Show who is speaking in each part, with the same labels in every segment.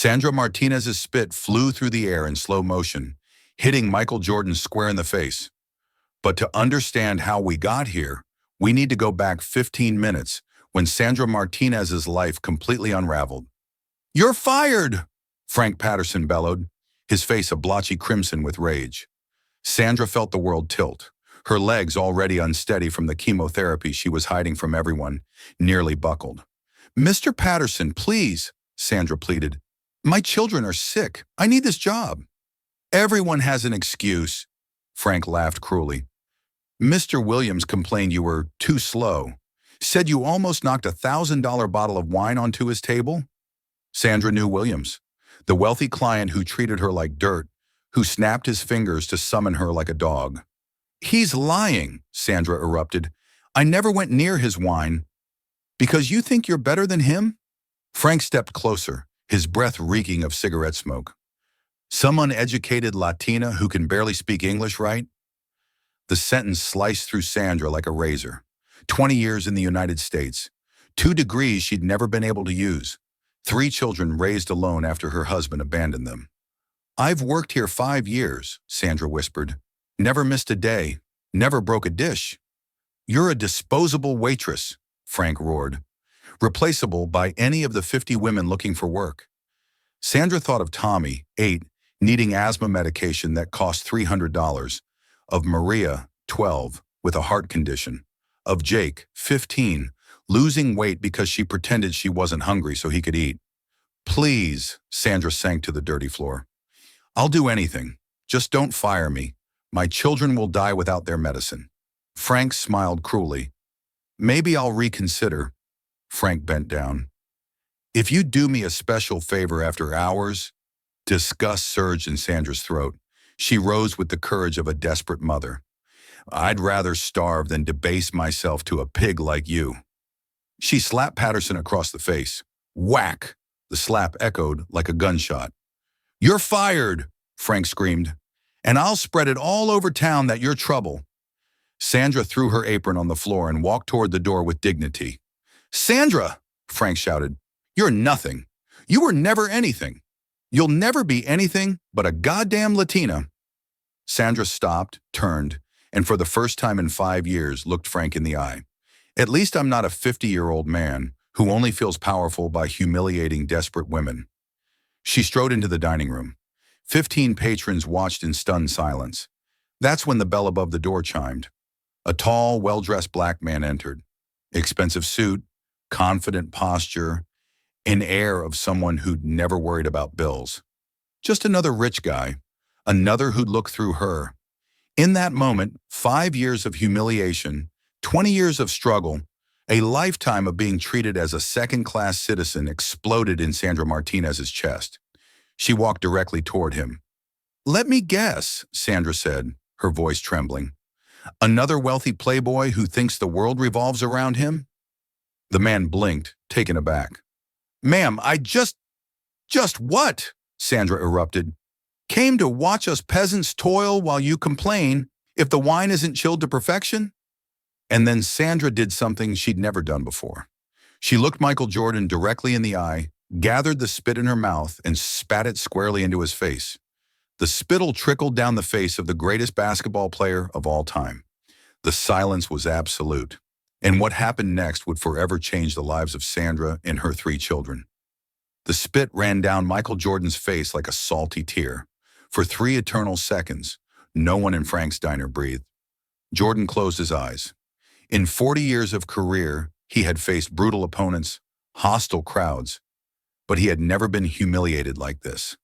Speaker 1: Sandra Martinez's spit flew through the air in slow motion, hitting Michael Jordan square in the face. But to understand how we got here, we need to go back 15 minutes when Sandra Martinez's life completely unraveled. "You're fired!" Frank Patterson bellowed, his face a blotchy crimson with rage. Sandra felt the world tilt, her legs already unsteady from the chemotherapy she was hiding from everyone, nearly buckled. "Mr. Patterson, please," Sandra pleaded. "My children are sick. I need this job." "Everyone has an excuse," Frank laughed cruelly. "Mr. Williams complained you were too slow. Said you almost knocked a $1,000 bottle of wine onto his table." Sandra knew Williams, the wealthy client who treated her like dirt, who snapped his fingers to summon her like a dog. "He's lying," Sandra erupted. "I never went near his wine." "Because you think you're better than him?" Frank stepped closer, his breath reeking of cigarette smoke. "Some uneducated Latina who can barely speak English right?" The sentence sliced through Sandra like a razor. 20 years in the United States, 2 degrees she'd never been able to use, 3 children raised alone after her husband abandoned them. "I've worked here 5 years, Sandra whispered. "Never missed a day, never broke a dish." "You're a disposable waitress," Frank roared. "Replaceable by any of the 50 women looking for work." Sandra thought of Tommy, 8, needing asthma medication that cost $300, of Maria, 12, with a heart condition, of Jake, 15, losing weight because she pretended she wasn't hungry so he could eat. "Please," Sandra sank to the dirty floor. "I'll do anything. Just don't fire me. My children will die without their medicine." Frank smiled cruelly. "Maybe I'll reconsider." Frank bent down. "If you do me a special favor after hours." Disgust surged in Sandra's throat. She rose with the courage of a desperate mother. "I'd rather starve than debase myself to a pig like you." She slapped Patterson across the face. Whack! The slap echoed like a gunshot. "You're fired!" Frank screamed. "And I'll spread it all over town that you're trouble." Sandra threw her apron on the floor and walked toward the door with dignity. "Sandra!" Frank shouted. "You're nothing. You were never anything. You'll never be anything but a goddamn Latina." Sandra stopped, turned, and for the first time in 5 years looked Frank in the eye. "At least I'm not a 50-year-old man who only feels powerful by humiliating desperate women." She strode into the dining room. 15 patrons watched in stunned silence. That's when the bell above the door chimed. A tall, well-dressed black man entered. Expensive suit, confident posture, an air of someone who'd never worried about bills. Just another rich guy, another who'd look through her. In that moment, 5 years of humiliation, 20 years of struggle, a lifetime of being treated as a second-class citizen exploded in Sandra Martinez's chest. She walked directly toward him. "Let me guess," Sandra said, her voice trembling. "Another wealthy playboy who thinks the world revolves around him?" The man blinked, taken aback. "Ma'am, I just what?" Sandra erupted. "Came to watch us peasants toil while you complain if the wine isn't chilled to perfection?" And then Sandra did something she'd never done before. She looked Michael Jordan directly in the eye, gathered the spit in her mouth, and spat it squarely into his face. The spittle trickled down the face of the greatest basketball player of all time. The silence was absolute, and what happened next would forever change the lives of Sandra and her 3 children. The spit ran down Michael Jordan's face like a salty tear. For 3 eternal seconds, no one in Frank's diner breathed. Jordan closed his eyes. In 40 years of career, he had faced brutal opponents, hostile crowds, but he had never been humiliated like this.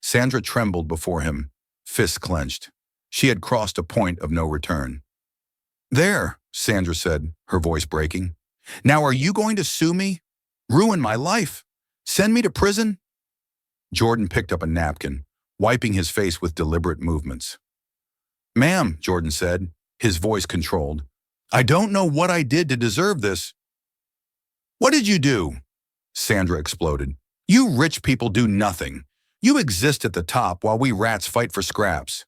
Speaker 1: Sandra trembled before him, fists clenched. She had crossed a point of no return. "There," Sandra said, her voice breaking. "Now are you going to sue me? Ruin my life? Send me to prison?" Jordan picked up a napkin, wiping his face with deliberate movements. "Ma'am," Jordan said, his voice controlled, "I don't know what I did to deserve this." "What did you do?" Sandra exploded. "You rich people do nothing. You exist at the top while we rats fight for scraps."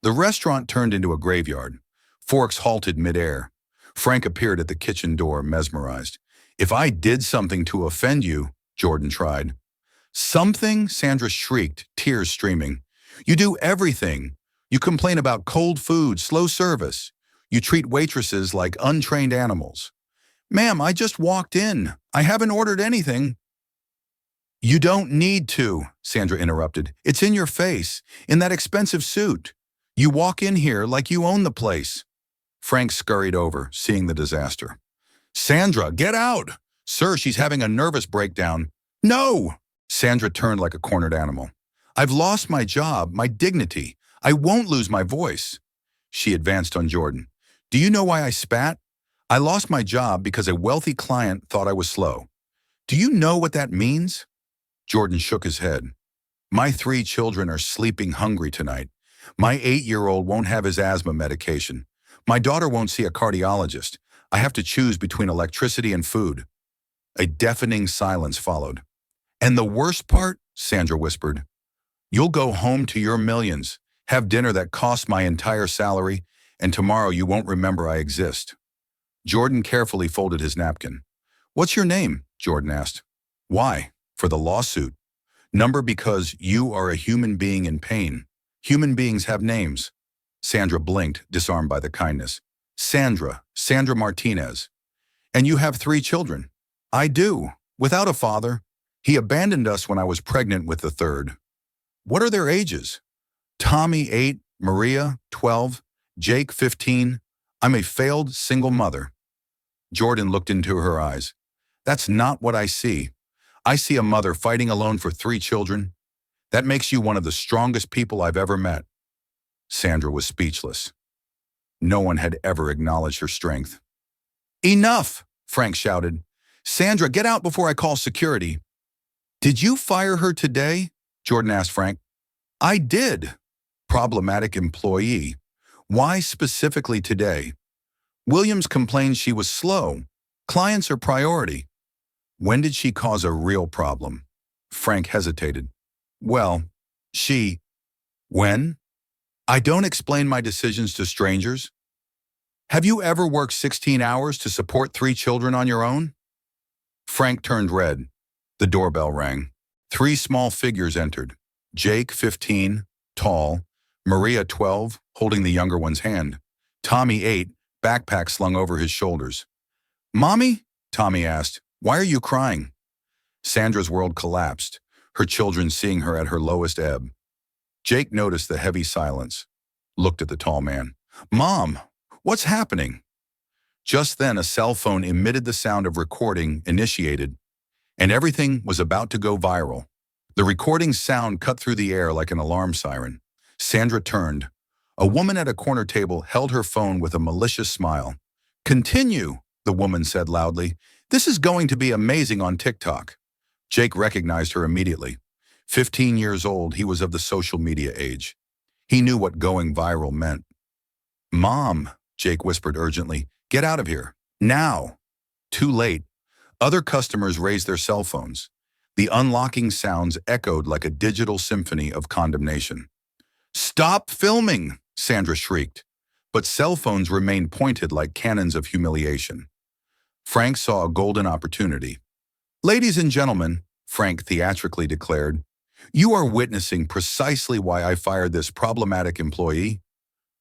Speaker 1: The restaurant turned into a graveyard. Forks halted midair. Frank appeared at the kitchen door, mesmerized. "If I did something to offend you," Jordan tried. Something? Sandra shrieked, tears streaming. You do everything. You complain about cold food, slow service. You treat waitresses like untrained animals. Ma'am, I just walked in. I haven't ordered anything. You don't need to, Sandra interrupted. It's in your face, in that expensive suit. You walk in here like you own the place. Frank scurried over, seeing the disaster. Sandra, get out! Sir, she's having a nervous breakdown. No! Sandra turned like a cornered animal. I've lost my job, my dignity. I won't lose my voice. She advanced on Jordan. Do you know why I spat? I lost my job because a wealthy client thought I was slow. Do you know what that means? Jordan shook his head. My 3 children are sleeping hungry tonight. My 8-year-old won't have his asthma medication. My daughter won't see a cardiologist. I have to choose between electricity and food. A deafening silence followed. And the worst part, Sandra whispered, you'll go home to your millions, have dinner that costs my entire salary, and tomorrow you won't remember I exist. Jordan carefully folded his napkin. What's your name? Jordan asked. Why? For the lawsuit. Number because you are a human being in pain. Human beings have names. Sandra blinked, disarmed by the kindness. Sandra Martinez. And you have 3 children. I do, without a father. He abandoned us when I was pregnant with the 3rd. What are their ages? Tommy, 8, Maria, 12, Jake, 15. I'm a failed single mother. Jordan looked into her eyes. That's not what I see. I see a mother fighting alone for 3 children. That makes you one of the strongest people I've ever met. Sandra was speechless. No one had ever acknowledged her strength. Enough, Frank shouted. Sandra, get out before I call security. Did you fire her today? Jordan asked Frank. I did. Problematic employee. Why specifically today? Williams complained she was slow. Clients are priority. When did she cause a real problem? Frank hesitated. Well, when? I don't explain my decisions to strangers. Have you ever worked 16 hours to support 3 children on your own? Frank turned red. The doorbell rang. 3 small figures entered. Jake, 15, tall. Maria, 12, holding the younger one's hand. Tommy, 8, backpack slung over his shoulders. Mommy? Tommy asked. Why are you crying? Sandra's world collapsed, her children seeing her at her lowest ebb. Jake noticed the heavy silence, looked at the tall man. Mom, what's happening? Just then, a cell phone emitted the sound of recording initiated, and everything was about to go viral. The recording sound cut through the air like an alarm siren. Sandra turned. A woman at a corner table held her phone with a malicious smile. Continue, the woman said loudly. This is going to be amazing on TikTok. Jake recognized her immediately. 15 years old, he was of the social media age. He knew what going viral meant. Mom, Jake whispered urgently, get out of here. Now. Too late. Other customers raised their cell phones. The unlocking sounds echoed like a digital symphony of condemnation. Stop filming, Sandra shrieked. But cell phones remained pointed like cannons of humiliation. Frank saw a golden opportunity. Ladies and gentlemen, Frank theatrically declared, you are witnessing precisely why I fired this problematic employee.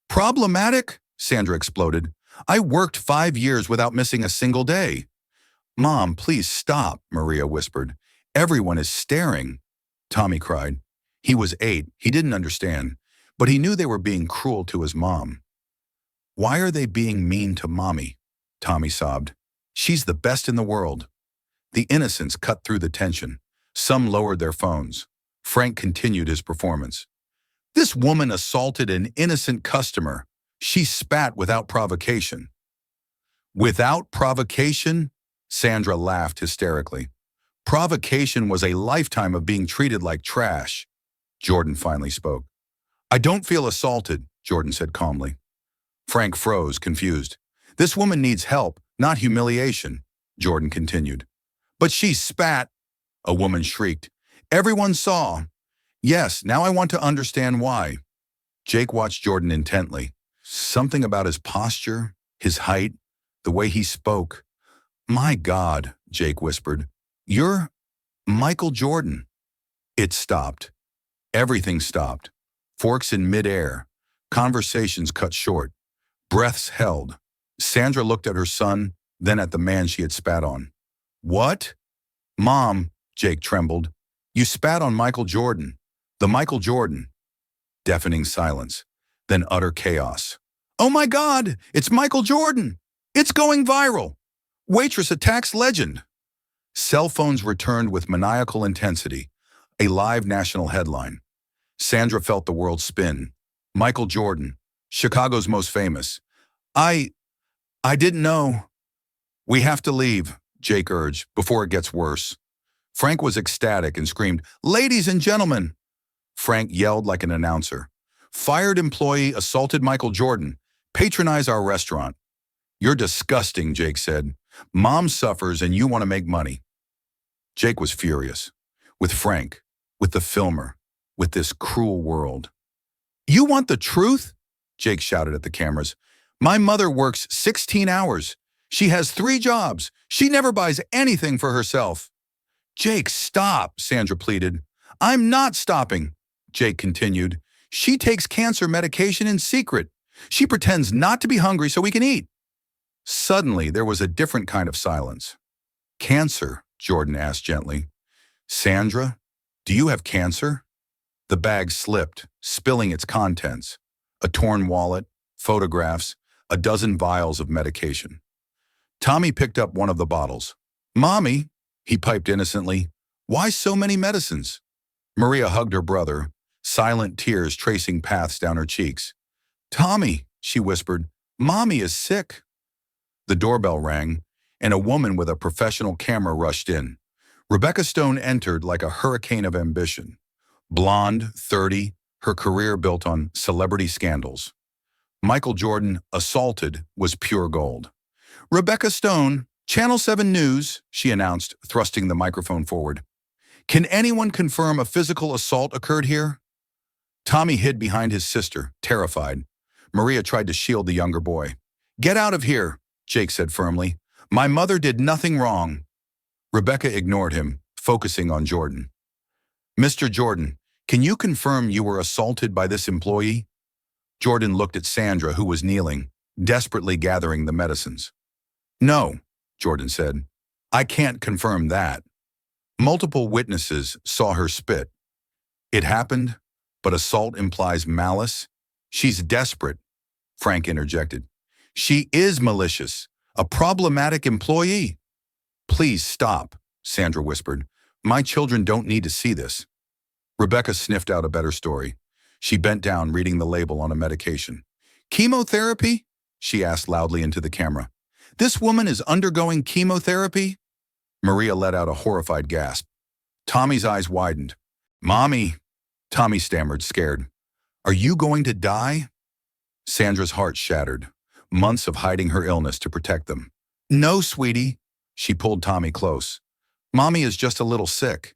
Speaker 1: Problematic? Sandra exploded. I worked 5 years without missing a single day. Mom, please stop, Maria whispered. Everyone is staring. Tommy cried. He was 8. He didn't understand, but he knew they were being cruel to his mom. Why are they being mean to Mommy? Tommy sobbed. She's the best in the world. The innocents cut through the tension. Some lowered their phones. Frank continued his performance. This woman assaulted an innocent customer. She spat without provocation. Without provocation? Sandra laughed hysterically. Provocation was a lifetime of being treated like trash. Jordan finally spoke. I don't feel assaulted, Jordan said calmly. Frank froze, confused. This woman needs help, not humiliation, Jordan continued. But she spat, a woman shrieked. Everyone saw. Yes, now I want to understand why. Jake watched Jordan intently. Something about his posture, his height, the way he spoke. My God, Jake whispered. You're Michael Jordan. It stopped. Everything stopped. Forks in midair. Conversations cut short. Breaths held. Sandra looked at her son, then at the man she had spat on. What? Mom, Jake trembled. You spat on Michael Jordan. The Michael Jordan. Deafening silence. Then utter chaos. Oh my God, it's Michael Jordan. It's going viral. Waitress attacks legend. Cell phones returned with maniacal intensity. A live national headline. Sandra felt the world spin. Michael Jordan, Chicago's most famous. I didn't know. We have to leave, Jake urged, before it gets worse. Frank was ecstatic and screamed, Ladies and gentlemen. Frank yelled like an announcer. Fired employee assaulted Michael Jordan. Patronize our restaurant. You're disgusting, Jake said. Mom suffers and you want to make money. Jake was furious. With Frank, with the filmer, with this cruel world. You want the truth? Jake shouted at the cameras. My mother works 16 hours. She has 3 jobs. She never buys anything for herself. Jake, stop, Sandra pleaded. I'm not stopping, Jake continued. She takes cancer medication in secret. She pretends not to be hungry so we can eat. Suddenly, there was a different kind of silence. Cancer, Jordan asked gently. Sandra, do you have cancer? The bag slipped, spilling its contents. A torn wallet, photographs, a dozen vials of medication. Tommy picked up one of the bottles. Mommy, he piped innocently, why so many medicines? Maria hugged her brother, silent tears tracing paths down her cheeks. Tommy, she whispered, Mommy is sick. The doorbell rang, and a woman with a professional camera rushed in. Rebecca Stone entered like a hurricane of ambition. Blonde, 30, her career built on celebrity scandals. Michael Jordan, assaulted, was pure gold. Rebecca Stone, Channel 7 News, she announced, thrusting the microphone forward. Can anyone confirm a physical assault occurred here? Tommy hid behind his sister, terrified. Maria tried to shield the younger boy. Get out of here, Jake said firmly. My mother did nothing wrong. Rebecca ignored him, focusing on Jordan. Mr. Jordan, can you confirm you were assaulted by this employee? Jordan looked at Sandra, who was kneeling, desperately gathering the medicines. No, Jordan said. I can't confirm that. Multiple witnesses saw her spit. It happened, but assault implies malice. She's desperate, Frank interjected. She is malicious, a problematic employee. Please stop, Sandra whispered. My children don't need to see this. Rebecca sniffed out a better story. She bent down, reading the label on a medication. Chemotherapy? She asked loudly into the camera. This woman is undergoing chemotherapy? Maria let out a horrified gasp. Tommy's eyes widened. Mommy, Tommy stammered, scared. Are you going to die? Sandra's heart shattered. Months of hiding her illness to protect them. No, sweetie. She pulled Tommy close. Mommy is just a little sick.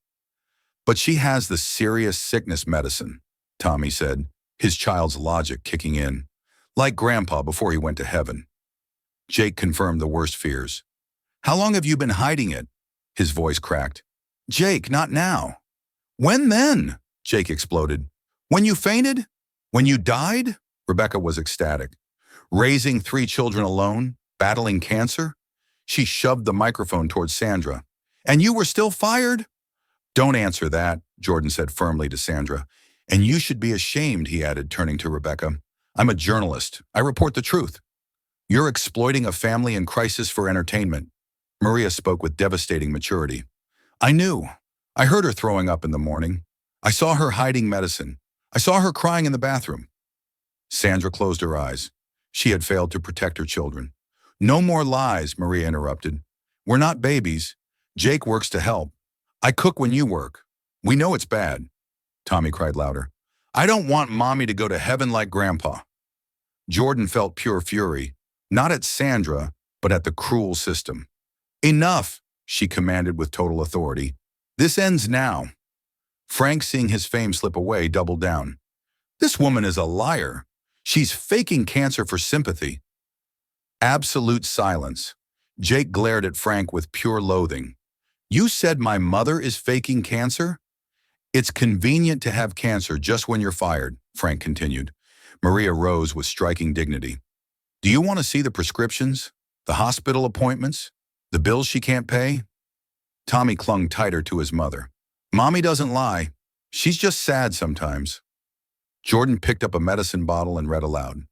Speaker 1: But she has the serious sickness medicine, Tommy said, his child's logic kicking in. Like Grandpa before he went to heaven. Jake confirmed the worst fears. How long have you been hiding it? His voice cracked. Jake, not now. When then? Jake exploded. When you fainted? When you died? Rebecca was ecstatic. Raising 3 children alone, battling cancer? She shoved the microphone towards Sandra. And you were still fired? Don't answer that, Jordan said firmly to Sandra. And you should be ashamed, he added, turning to Rebecca. I'm a journalist. I report the truth. You're exploiting a family in crisis for entertainment. Maria spoke with devastating maturity. I knew. I heard her throwing up in the morning. I saw her hiding medicine. I saw her crying in the bathroom. Sandra closed her eyes. She had failed to protect her children. No more lies, Maria interrupted. We're not babies. Jake works to help. I cook when you work. We know it's bad. Tommy cried louder. I don't want Mommy to go to heaven like Grandpa. Jordan felt pure fury, not at Sandra, but at the cruel system. Enough, she commanded with total authority. This ends now. Frank, seeing his fame slip away, doubled down. This woman is a liar. She's faking cancer for sympathy. Absolute silence. Jake glared at Frank with pure loathing. You said my mother is faking cancer? It's convenient to have cancer just when you're fired, Frank continued. Maria rose with striking dignity. Do you want to see the prescriptions? The hospital appointments? The bills she can't pay? Tommy clung tighter to his mother. Mommy doesn't lie. She's just sad sometimes. Jordan picked up a medicine bottle and read aloud.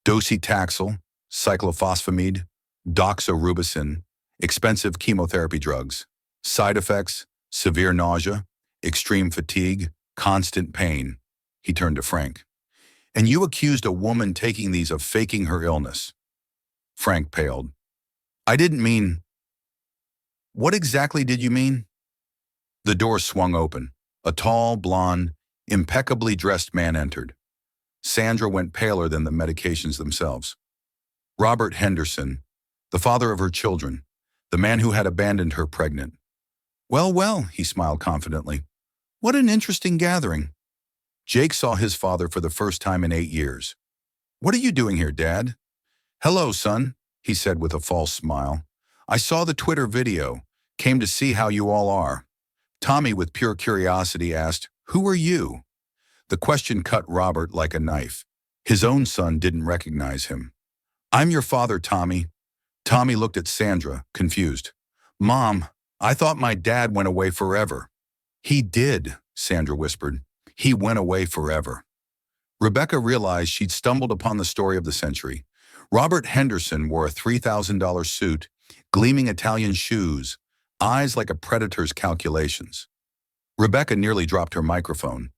Speaker 1: Docetaxel, cyclophosphamide, doxorubicin, expensive chemotherapy drugs. Side effects, severe nausea, extreme fatigue, constant pain. He turned to Frank. And you accused a woman taking these of faking her illness. Frank paled. I didn't mean... What exactly did you mean? The door swung open. A tall, blonde, impeccably dressed man entered. Sandra went paler than the medications themselves. Robert Henderson, the father of her children, the man who had abandoned her pregnant. Well, well, he smiled confidently. What an interesting gathering. Jake saw his father for the first time in 8 years. What are you doing here, Dad? Hello, son, he said with a false smile. I saw the Twitter video, came to see how you all are. Tommy, with pure curiosity, asked, Who are you? The question cut Robert like a knife. His own son didn't recognize him. I'm your father, Tommy. Tommy looked at Sandra, confused. Mom, I thought my dad went away forever. He did, Sandra whispered. He went away forever. Rebecca realized she'd stumbled upon the story of the century. Robert Henderson wore a $3,000 suit, gleaming Italian shoes, eyes like a predator's calculations. Rebecca nearly dropped her microphone.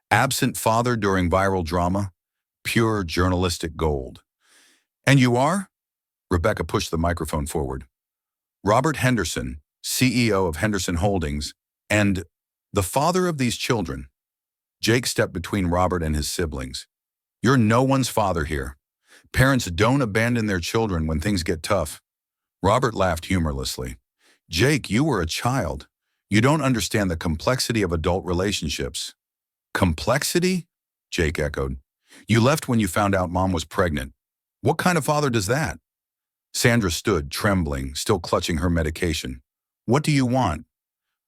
Speaker 1: Absent father during viral drama, pure journalistic gold. And you are? Rebecca pushed the microphone forward. Robert Henderson, CEO of Henderson Holdings, and the father of these children. Jake stepped between Robert and his siblings. You're no one's father here. Parents don't abandon their children when things get tough. Robert laughed humorlessly. Jake, you were a child. You don't understand the complexity of adult relationships. Complexity? Jake echoed. You left when you found out Mom was pregnant. What kind of father does that? Sandra stood, trembling, still clutching her medication. What do you want?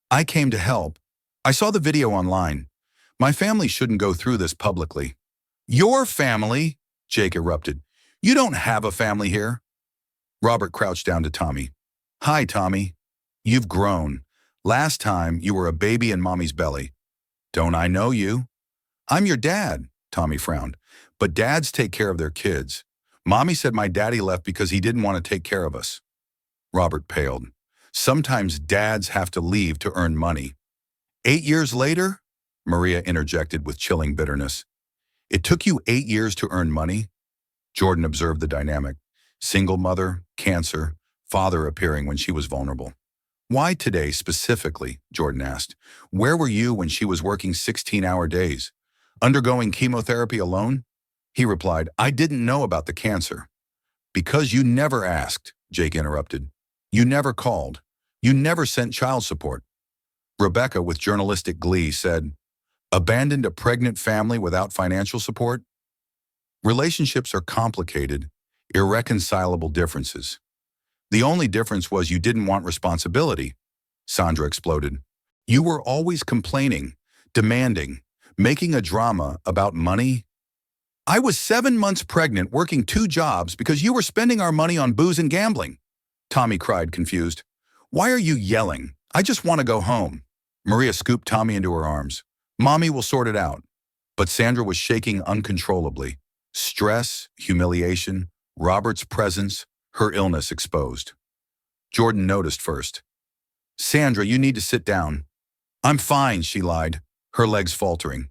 Speaker 1: I came to help. I saw the video online. My family shouldn't go through this publicly. Your family? Jake erupted. You don't have a family here. Robert crouched down to Tommy. Hi, Tommy. You've grown. Last time, you were a baby in Mommy's belly. Don't I know you? I'm your dad, Tommy frowned. But dads take care of their kids. Mommy said my daddy left because he didn't want to take care of us. Robert paled. Sometimes dads have to leave to earn money. 8 years later? Maria interjected with chilling bitterness. It took you 8 years to earn money? Jordan observed the dynamic. Single mother, cancer, father appearing when she was vulnerable. Why today specifically? Jordan asked. Where were you when she was working 16-hour days? Undergoing chemotherapy alone? He replied, I didn't know about the cancer. Because you never asked, Jake interrupted. You never called. You never sent child support. Rebecca, with journalistic glee, said, Abandoned a pregnant family without financial support? Relationships are complicated, irreconcilable differences. The only difference was you didn't want responsibility, Sandra exploded. You were always complaining, demanding, making a drama about money. I was 7 months pregnant working 2 jobs because you were spending our money on booze and gambling. Tommy cried, confused. Why are you yelling? I just want to go home. Maria scooped Tommy into her arms. Mommy will sort it out. But Sandra was shaking uncontrollably. Stress, humiliation, Robert's presence, her illness exposed. Jordan noticed first. Sandra, you need to sit down. I'm fine, she lied, her legs faltering.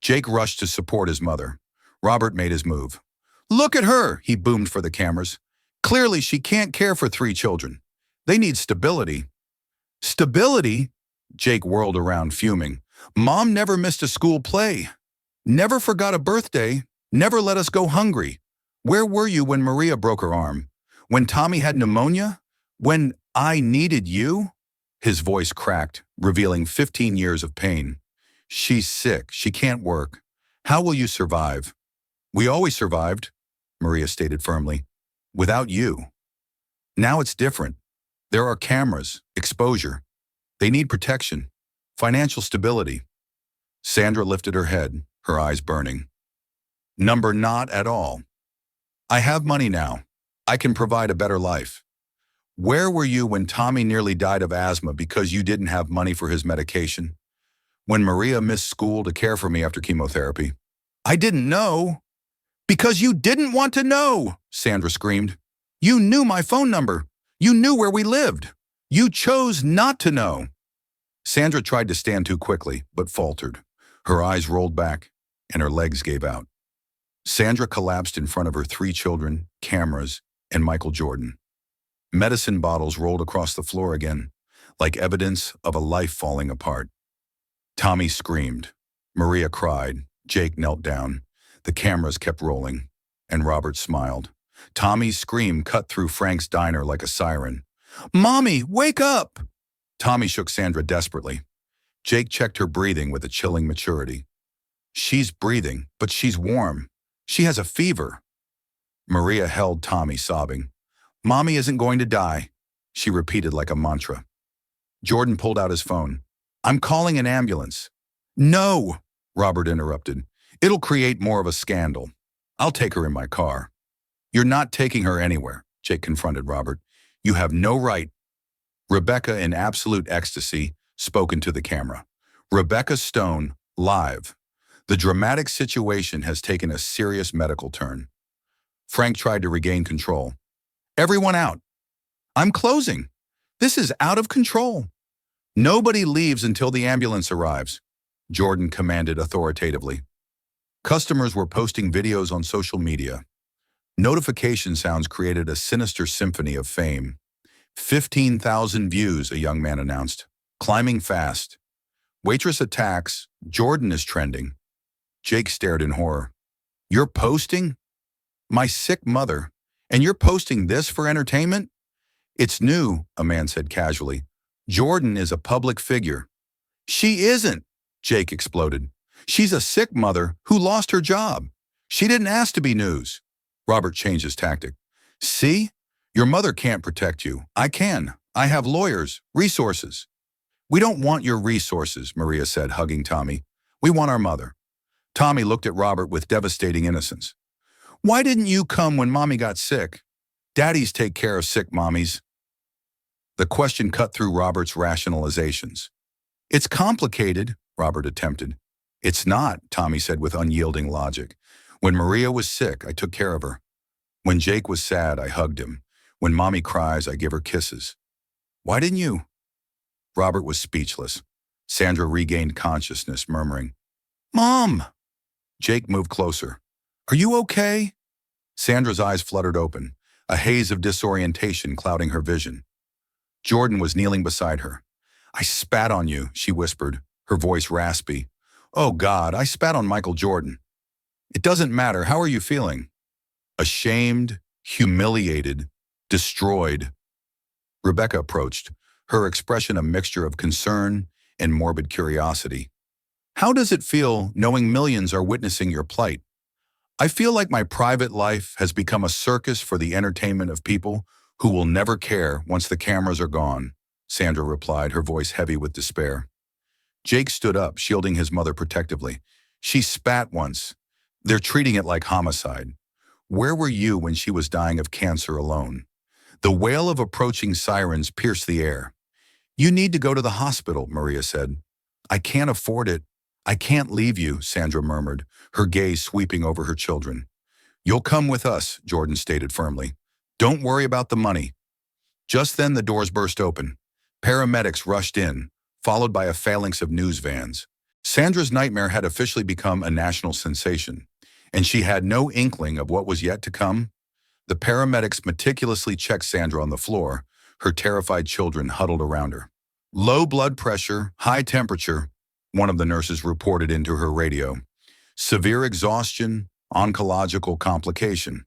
Speaker 1: Jake rushed to support his mother. Robert made his move. Look at her, he boomed for the cameras. Clearly, she can't care for 3 children. They need stability. Stability? Jake whirled around, fuming. Mom never missed a school play. Never forgot a birthday. Never let us go hungry. Where were you when Maria broke her arm? When Tommy had pneumonia? When I needed you? His voice cracked, revealing 15 years of pain. She's sick. She can't work. How will you survive? We always survived, Maria stated firmly. Without you. Now it's different. There are cameras, exposure. They need protection, financial stability. Sandra lifted her head, her eyes burning. Number not at all. I have money now. I can provide a better life. Where were you when Tommy nearly died of asthma because you didn't have money for his medication? When Maria missed school to care for me after chemotherapy? I didn't know. Because you didn't want to know, Sandra screamed. You knew my phone number. You knew where we lived. You chose not to know. Sandra tried to stand too quickly, but faltered. Her eyes rolled back, and her legs gave out. Sandra collapsed in front of her 3 children, cameras, and Michael Jordan. Medicine bottles rolled across the floor again, like evidence of a life falling apart. Tommy screamed. Maria cried. Jake knelt down. The cameras kept rolling, and Robert smiled. Tommy's scream cut through Frank's diner like a siren. Mommy, wake up! Tommy shook Sandra desperately. Jake checked her breathing with a chilling maturity. She's breathing, but she's warm. She has a fever. Maria held Tommy, sobbing. Mommy isn't going to die, she repeated like a mantra. Jordan pulled out his phone. I'm calling an ambulance. No, Robert interrupted. It'll create more of a scandal. I'll take her in my car. You're not taking her anywhere, Jake confronted Robert. You have no right. Rebecca, in absolute ecstasy, spoke into the camera. Rebecca Stone, live. The dramatic situation has taken a serious medical turn. Frank tried to regain control. Everyone out. I'm closing. This is out of control. Nobody leaves until the ambulance arrives, Jordan commanded authoritatively. Customers were posting videos on social media. Notification sounds created a sinister symphony of fame. 15,000 views, a young man announced, climbing fast. Waitress attacks, Jordan is trending. Jake stared in horror. You're posting? My sick mother. And you're posting this for entertainment? It's new, a man said casually. Jordan is a public figure. She isn't, Jake exploded. She's a sick mother who lost her job. She didn't ask to be news. Robert changed his tactic. See? Your mother can't protect you. I can. I have lawyers, resources. We don't want your resources, Maria said, hugging Tommy. We want our mother. Tommy looked at Robert with devastating innocence. Why didn't you come when Mommy got sick? Daddies take care of sick mommies. The question cut through Robert's rationalizations. It's complicated, Robert attempted. It's not, Tommy said with unyielding logic. When Maria was sick, I took care of her. When Jake was sad, I hugged him. When Mommy cries, I give her kisses. Why didn't you? Robert was speechless. Sandra regained consciousness, murmuring, Mom! Jake moved closer. Are you okay? Sandra's eyes fluttered open, a haze of disorientation clouding her vision. Jordan was kneeling beside her. I spat on you, she whispered, her voice raspy. Oh God, I spat on Michael Jordan. It doesn't matter. How are you feeling? Ashamed, humiliated, destroyed. Rebecca approached, her expression a mixture of concern and morbid curiosity. How does it feel knowing millions are witnessing your plight? I feel like my private life has become a circus for the entertainment of people who will never care once the cameras are gone, Sandra replied, her voice heavy with despair. Jake stood up, shielding his mother protectively. She spat once. They're treating it like homicide. Where were you when she was dying of cancer alone? The wail of approaching sirens pierced the air. You need to go to the hospital, Maria said. I can't afford it. I can't leave you, Sandra murmured, her gaze sweeping over her children. You'll come with us, Jordan stated firmly. Don't worry about the money. Just then the doors burst open. Paramedics rushed in, followed by a phalanx of news vans. Sandra's nightmare had officially become a national sensation, and she had no inkling of what was yet to come. The paramedics meticulously checked Sandra on the floor, her terrified children huddled around her. Low blood pressure, high temperature, one of the nurses reported into her radio. Severe exhaustion, oncological complication.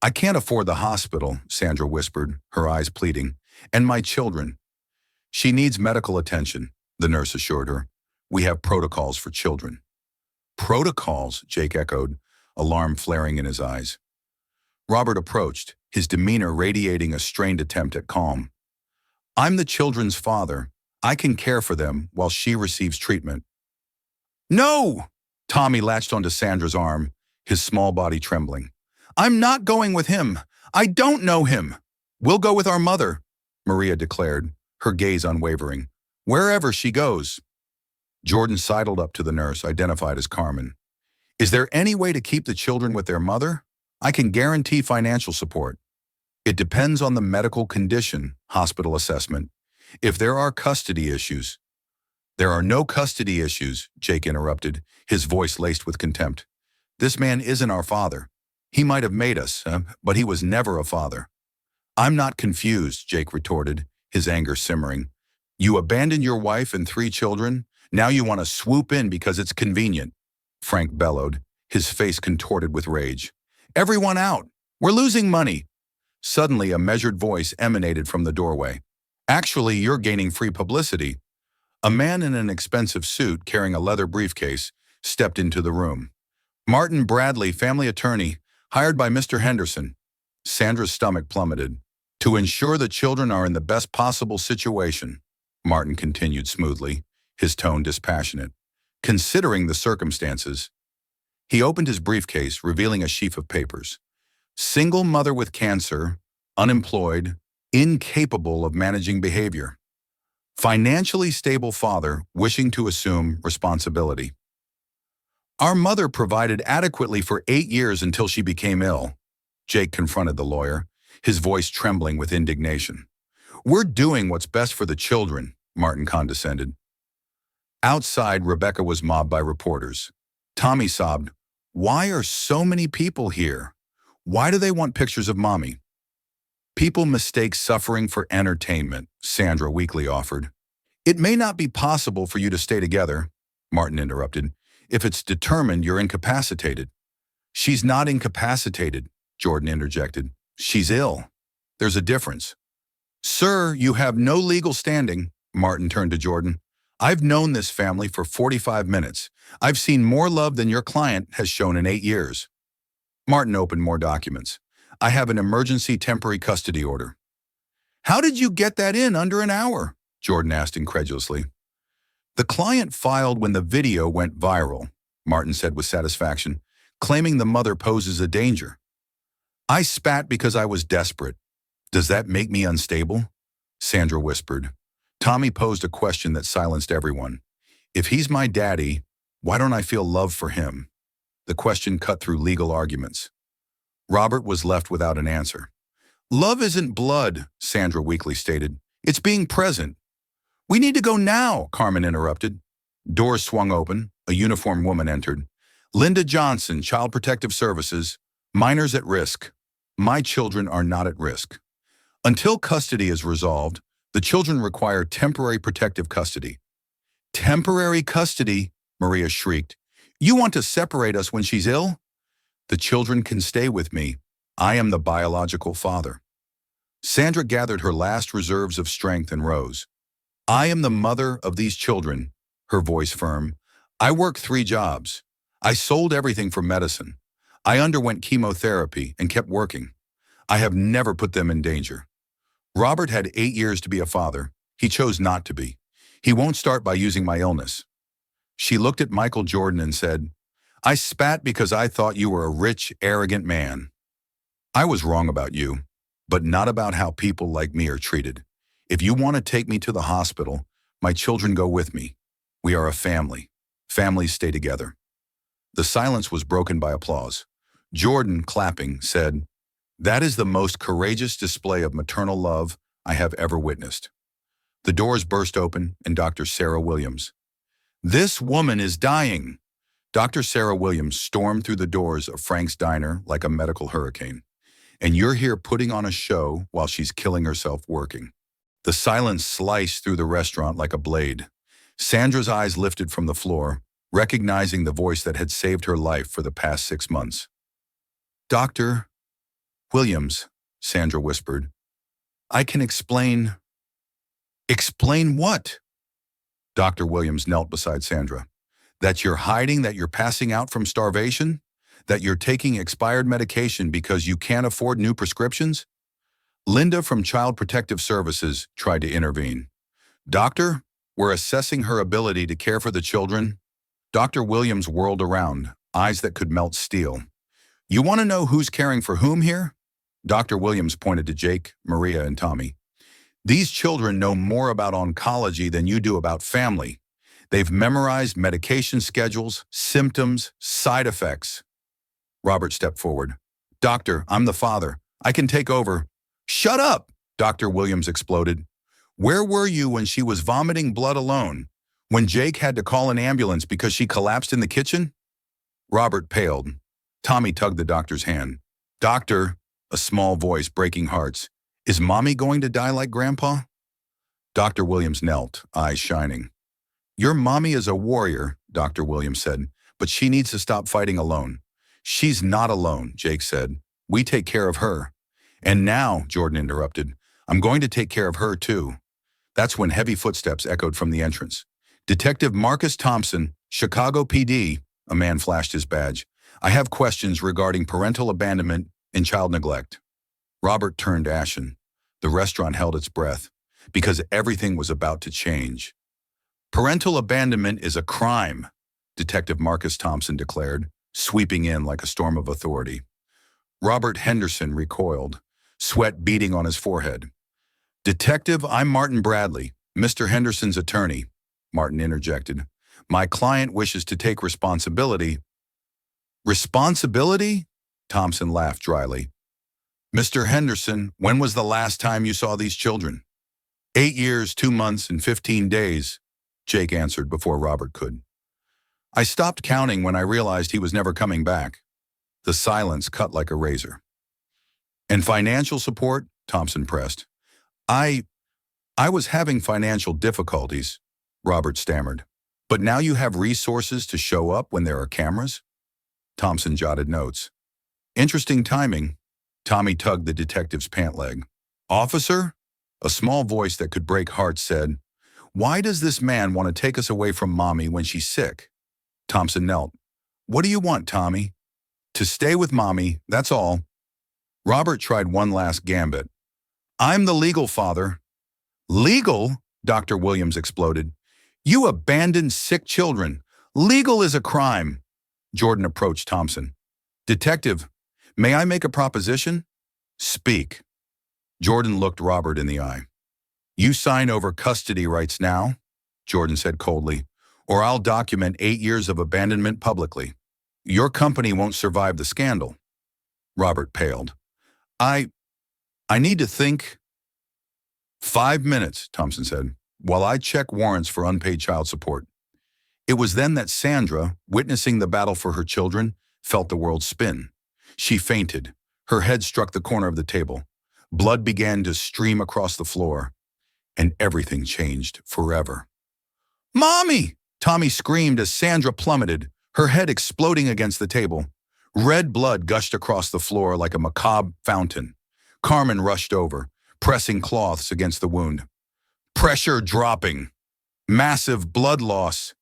Speaker 1: I can't afford the hospital, Sandra whispered, her eyes pleading. And my children. She needs medical attention, the nurse assured her. We have protocols for children. Protocols, Jake echoed, alarm flaring in his eyes. Robert approached, his demeanor radiating a strained attempt at calm. I'm the children's father. I can care for them while she receives treatment. No! Tommy latched onto Sandra's arm, his small body trembling. I'm not going with him. I don't know him. We'll go with our mother, Maria declared, her gaze unwavering. Wherever she goes. Jordan sidled up to the nurse, identified as Carmen. Is there any way to keep the children with their mother? I can guarantee financial support. It depends on the medical condition, hospital assessment. If there are custody issues. There are no custody issues, Jake interrupted, his voice laced with contempt. This man isn't our father. He might have made us, but he was never a father. I'm not confused, Jake retorted, his anger simmering. You abandoned your wife and 3 children? Now you want to swoop in because it's convenient. Frank bellowed, his face contorted with rage. Everyone out! We're losing money! Suddenly, a measured voice emanated from the doorway. Actually, you're gaining free publicity. A man in an expensive suit carrying a leather briefcase stepped into the room. Martin Bradley, family attorney, hired by Mr. Henderson. Sandra's stomach plummeted. To ensure the children are in the best possible situation, Martin continued smoothly, his tone dispassionate. Considering the circumstances. He opened his briefcase, revealing a sheaf of papers. Single mother with cancer, unemployed, incapable of managing behavior. Financially stable father wishing to assume responsibility. Our mother provided adequately for 8 years until she became ill. Jake confronted the lawyer, his voice trembling with indignation. We're doing what's best for the children, Martin condescended. Outside, Rebecca was mobbed by reporters. Tommy sobbed, Why are so many people here? Why do they want pictures of mommy? People mistake suffering for entertainment, Sandra weakly offered. It may not be possible for you to stay together, Martin interrupted, if it's determined you're incapacitated. She's not incapacitated, Jordan interjected. She's ill. There's a difference. Sir, you have no legal standing, Martin turned to Jordan. I've known this family for 45 minutes. I've seen more love than your client has shown in 8 years. Martin opened more documents. I have an emergency temporary custody order. How did you get that in under an hour? Jordan asked incredulously. The client filed when the video went viral, Martin said with satisfaction, claiming the mother poses a danger. I spat because I was desperate. Does that make me unstable? Sandra whispered. Tommy posed a question that silenced everyone. If he's my daddy, why don't I feel love for him? The question cut through legal arguments. Robert was left without an answer. Love isn't blood, Sandra weakly stated. It's being present. We need to go now, Carmen interrupted. Doors swung open. A uniformed woman entered. Linda Johnson, Child Protective Services. Minors at risk. My children are not at risk. Until custody is resolved, the children require temporary protective custody. Temporary custody, Maria shrieked. You want to separate us when she's ill? The children can stay with me. I am the biological father. Sandra gathered her last reserves of strength and rose. I am the mother of these children, her voice firm. I work 3 jobs. I sold everything for medicine. I underwent chemotherapy and kept working. I have never put them in danger. Robert had 8 years to be a father. He chose not to be. He won't start by using my illness. She looked at Michael Jordan and said, I spat because I thought you were a rich, arrogant man. I was wrong about you, but not about how people like me are treated. If you want to take me to the hospital, my children go with me. We are a family. Families stay together. The silence was broken by applause. Jordan, clapping, said, That is the most courageous display of maternal love I have ever witnessed. The doors burst open, and Dr. Sarah Williams. This woman is dying. Dr. Sarah Williams stormed through the doors of Frank's diner like a medical hurricane. And you're here putting on a show while she's killing herself working. The silence sliced through the restaurant like a blade. Sandra's eyes lifted from the floor, recognizing the voice that had saved her life for the past 6 months. Dr. Williams, Sandra whispered. I can explain. Explain what? Dr. Williams knelt beside Sandra. That you're hiding that you're passing out from starvation? That you're taking expired medication because you can't afford new prescriptions? Linda from Child Protective Services tried to intervene. Doctor, we're assessing her ability to care for the children. Dr. Williams whirled around, eyes that could melt steel. You want to know who's caring for whom here? Dr. Williams pointed to Jake, Maria, and Tommy. These children know more about oncology than you do about family. They've memorized medication schedules, symptoms, side effects. Robert stepped forward. Doctor, I'm the father. I can take over. Shut up, Dr. Williams exploded. Where were you when she was vomiting blood alone? When Jake had to call an ambulance because she collapsed in the kitchen? Robert paled. Tommy tugged the doctor's hand. Doctor, a small voice breaking hearts. Is Mommy going to die like Grandpa? Dr. Williams knelt, eyes shining. Your mommy is a warrior, Dr. Williams said, but she needs to stop fighting alone. She's not alone, Jake said. We take care of her. And now, Jordan interrupted, I'm going to take care of her too. That's when heavy footsteps echoed from the entrance. Detective Marcus Thompson, Chicago PD, a man flashed his badge. I have questions regarding parental abandonment and child neglect. Robert turned ashen. The restaurant held its breath, because everything was about to change. Parental abandonment is a crime, Detective Marcus Thompson declared, sweeping in like a storm of authority. Robert Henderson recoiled, sweat beading on his forehead. Detective, I'm Martin Bradley, Mr. Henderson's attorney, Martin interjected. My client wishes to take responsibility. Responsibility? Thompson laughed dryly. Mr. Henderson, when was the last time you saw these children? 8 years, 2 months, and 15 days, Jake answered before Robert could. I stopped counting when I realized he was never coming back. The silence cut like a razor. And financial support? Thompson pressed. I was having financial difficulties, Robert stammered. But now you have resources to show up when there are cameras? Thompson jotted notes. Interesting timing. Tommy tugged the detective's pant leg. Officer? A small voice that could break hearts said, Why does this man want to take us away from Mommy when she's sick? Thompson knelt. What do you want, Tommy? To stay with Mommy, that's all. Robert tried one last gambit. I'm the legal father. Legal? Dr. Williams exploded. You abandoned sick children. Legal is a crime. Jordan approached Thompson. Detective, may I make a proposition? Speak. Jordan looked Robert in the eye. You sign over custody rights now, Jordan said coldly, or I'll document 8 years of abandonment publicly. Your company won't survive the scandal. Robert paled. I need to think. 5 minutes, Thompson said, while I check warrants for unpaid child support. It was then that Sandra, witnessing the battle for her children, felt the world spin. She fainted. Her head struck the corner of the table. Blood began to stream across the floor, and everything changed forever. Mommy! Tommy screamed as Sandra plummeted, her head exploding against the table. Red blood gushed across the floor like a macabre fountain. Carmen rushed over, pressing cloths against the wound. Pressure dropping. Massive blood loss,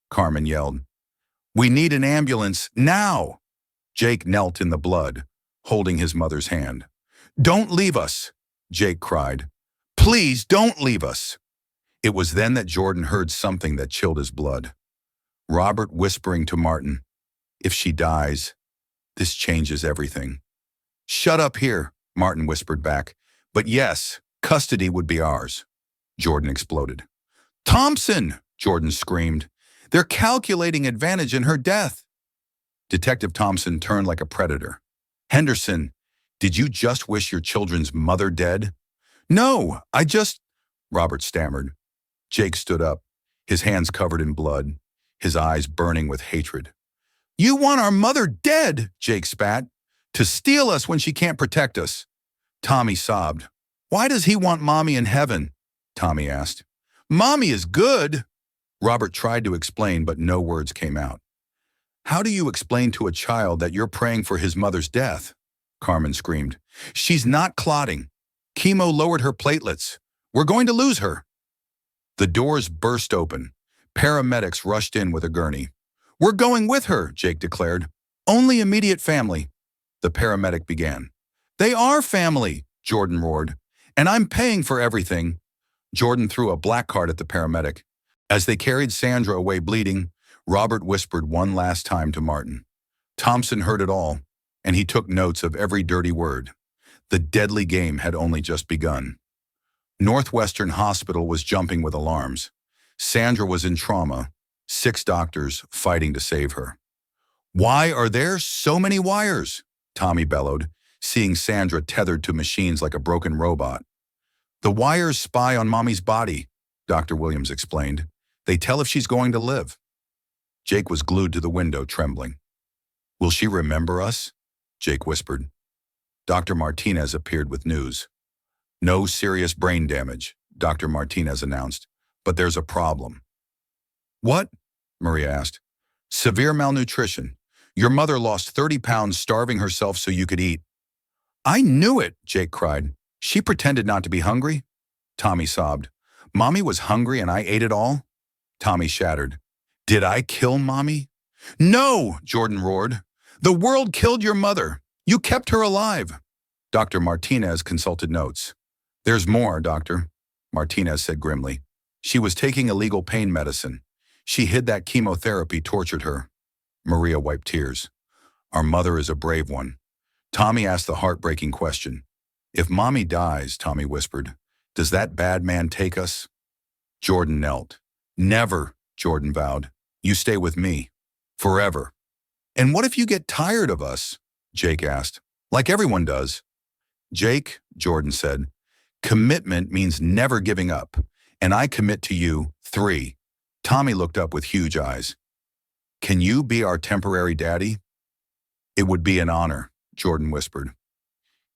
Speaker 1: Carmen yelled. We need an ambulance now. Jake knelt in the blood, holding his mother's hand. Don't leave us, Jake cried. Please don't leave us. It was then that Jordan heard something that chilled his blood. Robert whispering to Martin, if she dies, this changes everything. Shut up here, Martin whispered back. But yes, custody would be ours. Jordan exploded. Thompson, Jordan screamed. They're calculating advantage in her death. Detective Thompson turned like a predator. Henderson, did you just wish your children's mother dead? No, Robert stammered. Jake stood up, his hands covered in blood, his eyes burning with hatred. You want our mother dead, Jake spat, to steal us when she can't protect us. Tommy sobbed. Why does he want Mommy in heaven? Tommy asked. Mommy is good. Robert tried to explain, but no words came out. How do you explain to a child that you're praying for his mother's death? Carmen screamed. She's not clotting. Chemo lowered her platelets. We're going to lose her. The doors burst open. Paramedics rushed in with a gurney. We're going with her, Jake declared. Only immediate family. The paramedic began. They are family, Jordan roared. And I'm paying for everything. Jordan threw a black card at the paramedic. As they carried Sandra away bleeding, Robert whispered one last time to Martin. Thompson heard it all, and he took notes of every dirty word. The deadly game had only just begun. Northwestern Hospital was jumping with alarms. Sandra was in trauma, 6 doctors fighting to save her. "Why are there so many wires?" Tommy bellowed, seeing Sandra tethered to machines like a broken robot. "The wires spy on Mommy's body," Dr. Williams explained. "They tell if she's going to live." Jake was glued to the window, trembling. "Will she remember us?" Jake whispered. Dr. Martinez appeared with news. "No serious brain damage," Dr. Martinez announced, "but there's a problem." "What?" Maria asked. "Severe malnutrition. Your mother lost 30 pounds starving herself so you could eat." "I knew it," Jake cried. "She pretended not to be hungry." Tommy sobbed. "Mommy was hungry and I ate it all?" Tommy shattered. "Did I kill Mommy?" "No!" Jordan roared. "The world killed your mother. You kept her alive." Dr. Martinez consulted notes. "There's more, Doctor," Martinez said grimly. "She was taking illegal pain medicine. She hid that chemotherapy tortured her." Maria wiped tears. "Our mother is a brave one." Tommy asked the heartbreaking question. "If Mommy dies," Tommy whispered, "does that bad man take us?" Jordan knelt. "Never," Jordan vowed. "You stay with me. Forever." "And what if you get tired of us?" Jake asked. "Like everyone does." "Jake," Jordan said, "commitment means never giving up. And I commit to you 3. Tommy looked up with huge eyes. "Can you be our temporary daddy?" "It would be an honor," Jordan whispered.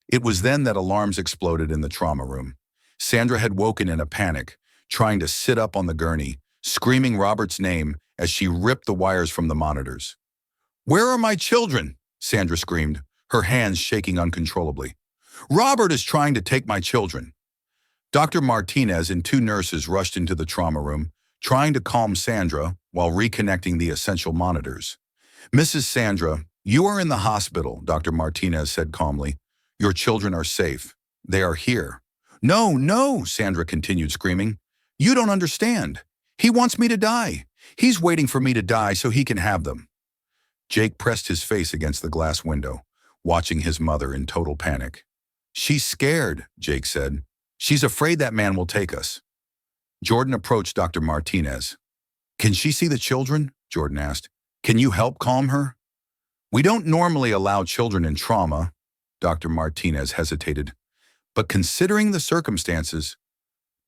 Speaker 1: It was then that alarms exploded in the trauma room. Sandra had woken in a panic, trying to sit up on the gurney, screaming Robert's name as she ripped the wires from the monitors. "Where are my children?" Sandra screamed, her hands shaking uncontrollably. "Robert is trying to take my children." Dr. Martinez and 2 nurses rushed into the trauma room, trying to calm Sandra while reconnecting the essential monitors. "Mrs. Sandra, you are in the hospital," Dr. Martinez said calmly. "Your children are safe. They are here." "No, no," Sandra continued screaming. "You don't understand. He wants me to die. He's waiting for me to die so he can have them." Jake pressed his face against the glass window, watching his mother in total panic. "She's scared," Jake said. "She's afraid that man will take us." Jordan approached Dr. Martinez. "Can she see the children?" Jordan asked. "Can you help calm her?" "We don't normally allow children in trauma," Dr. Martinez hesitated. "But considering the circumstances—"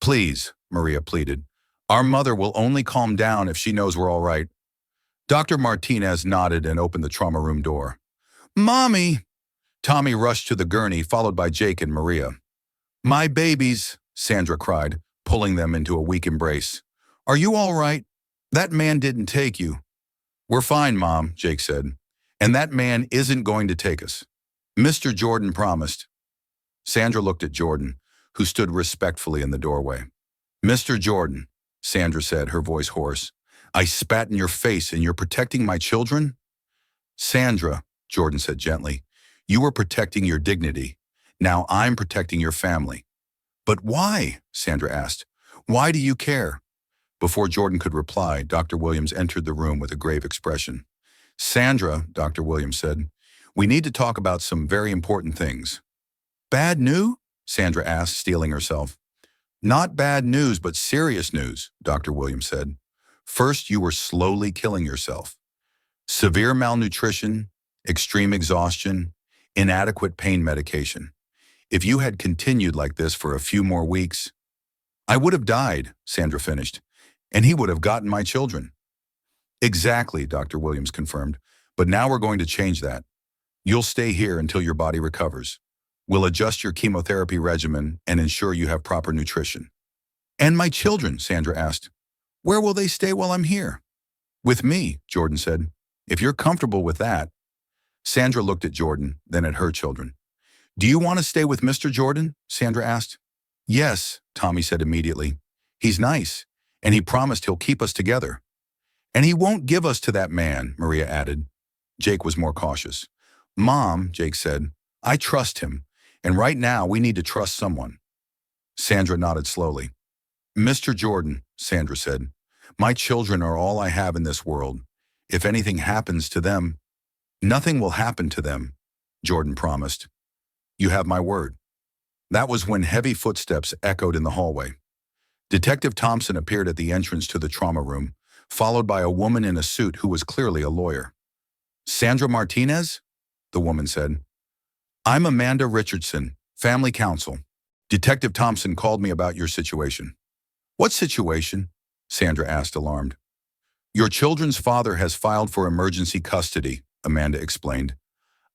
Speaker 1: "Please," Maria pleaded. "Our mother will only calm down if she knows we're all right." Dr. Martinez nodded and opened the trauma room door. "Mommy!" Tommy rushed to the gurney, followed by Jake and Maria. "My babies," Sandra cried, pulling them into a weak embrace. "Are you all right? That man didn't take you." "We're fine, Mom," Jake said. "And that man isn't going to take us. Mr. Jordan promised." Sandra looked at Jordan, who stood respectfully in the doorway. "Mr. Jordan," Sandra said, her voice hoarse, "I spat in your face and you're protecting my children?" "Sandra," Jordan said gently, "you were protecting your dignity. Now I'm protecting your family." "But why?" Sandra asked. "Why do you care?" Before Jordan could reply, Dr. Williams entered the room with a grave expression. "Sandra," Dr. Williams said, "we need to talk about some very important things." "Bad news?" Sandra asked, steeling herself. "Not bad news, but serious news," Dr. Williams said. "First, you were slowly killing yourself. Severe malnutrition, extreme exhaustion, inadequate pain medication. If you had continued like this for a few more weeks—" "I would have died," Sandra finished, "and he would have gotten my children." "Exactly," Dr. Williams confirmed, "but now we're going to change that. You'll stay here until your body recovers. We'll adjust your chemotherapy regimen and ensure you have proper nutrition." "And my children?" Sandra asked. "Where will they stay while I'm here?" "With me," Jordan said. "If you're comfortable with that." Sandra looked at Jordan, then at her children. "Do you want to stay with Mr. Jordan?" Sandra asked. "Yes," Tommy said immediately. "He's nice, and he promised he'll keep us together." "And he won't give us to that man," Maria added. Jake was more cautious. "Mom," Jake said, "I trust him, and right now we need to trust someone." Sandra nodded slowly. "Mr. Jordan," Sandra said, "my children are all I have in this world, If anything happens to them, nothing will happen to them, Jordan promised. You have my word. That was when heavy footsteps echoed in the hallway. Detective Thompson appeared at the entrance to the trauma room, followed by a woman in a suit who was clearly a lawyer. Sandra Martinez? The woman said. I'm Amanda Richardson, family counsel. Detective Thompson called me about your situation. What situation? Sandra asked, alarmed. Your children's father has filed for emergency custody, Amanda explained,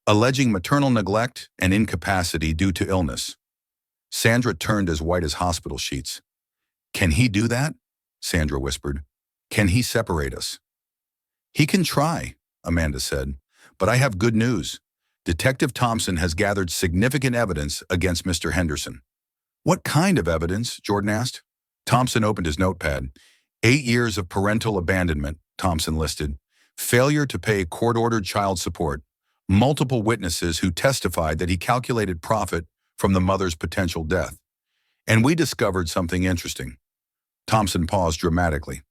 Speaker 1: alleging maternal neglect and incapacity due to illness. Sandra turned as white as hospital sheets. Can he do that? Sandra whispered. Can he separate us? He can try, Amanda said, but I have good news. Detective Thompson has gathered significant evidence against Mr. Henderson. What kind of evidence? Jordan asked. Thompson opened his notepad. 8 years of parental abandonment, Thompson listed. Failure to pay court-ordered child support. Multiple witnesses who testified that he calculated profit from the mother's potential death. And we discovered something interesting. Thompson paused dramatically.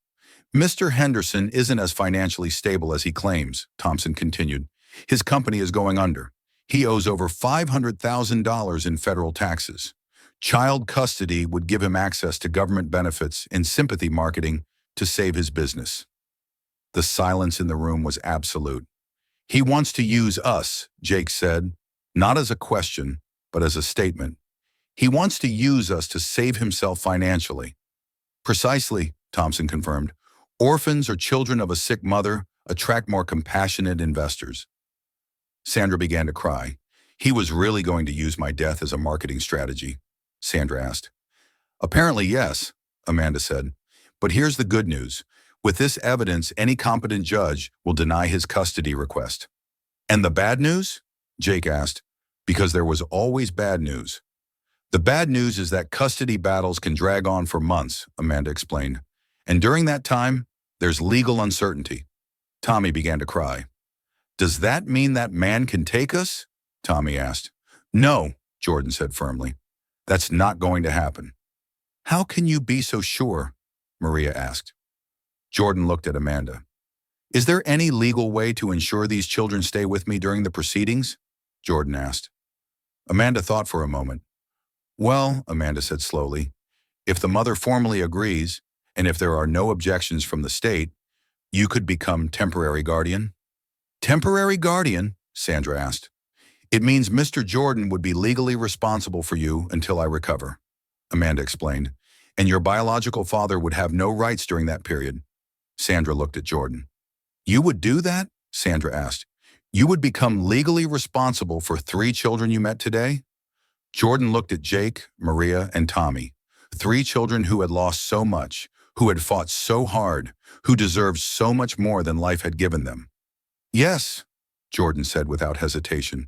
Speaker 1: Mr. Henderson isn't as financially stable as he claims, Thompson continued. His company is going under. He owes over $500,000 in federal taxes. Child custody would give him access to government benefits and sympathy marketing to save his business. The silence in the room was absolute. He wants to use us, Jake said, not as a question, but as a statement. He wants to use us to save himself financially. Precisely, Thompson confirmed. Orphans or children of a sick mother attract more compassionate investors. Sandra began to cry. He was really going to use my death as a marketing strategy, Sandra asked. Apparently, yes, Amanda said. But here's the good news. With this evidence, any competent judge will deny his custody request. And the bad news? Jake asked, because there was always bad news. The bad news is that custody battles can drag on for months, Amanda explained. And during that time, there's legal uncertainty. Tommy began to cry. Does that mean that man can take us? Tommy asked. No, Jordan said firmly. That's not going to happen. How can you be so sure? Maria asked. Jordan looked at Amanda. Is there any legal way to ensure these children stay with me during the proceedings? Jordan asked. Amanda thought for a moment. Well, Amanda said slowly, if the mother formally agrees, and if there are no objections from the state, you could become temporary guardian. Temporary guardian? Sandra asked. It means Mr. Jordan would be legally responsible for you until I recover, Amanda explained, and your biological father would have no rights during that period. Sandra looked at Jordan. You would do that? Sandra asked. You would become legally responsible for 3 children you met today? Jordan looked at Jake, Maria, and Tommy, 3 children who had lost so much, who had fought so hard, who deserved so much more than life had given them. Yes, Jordan said without hesitation.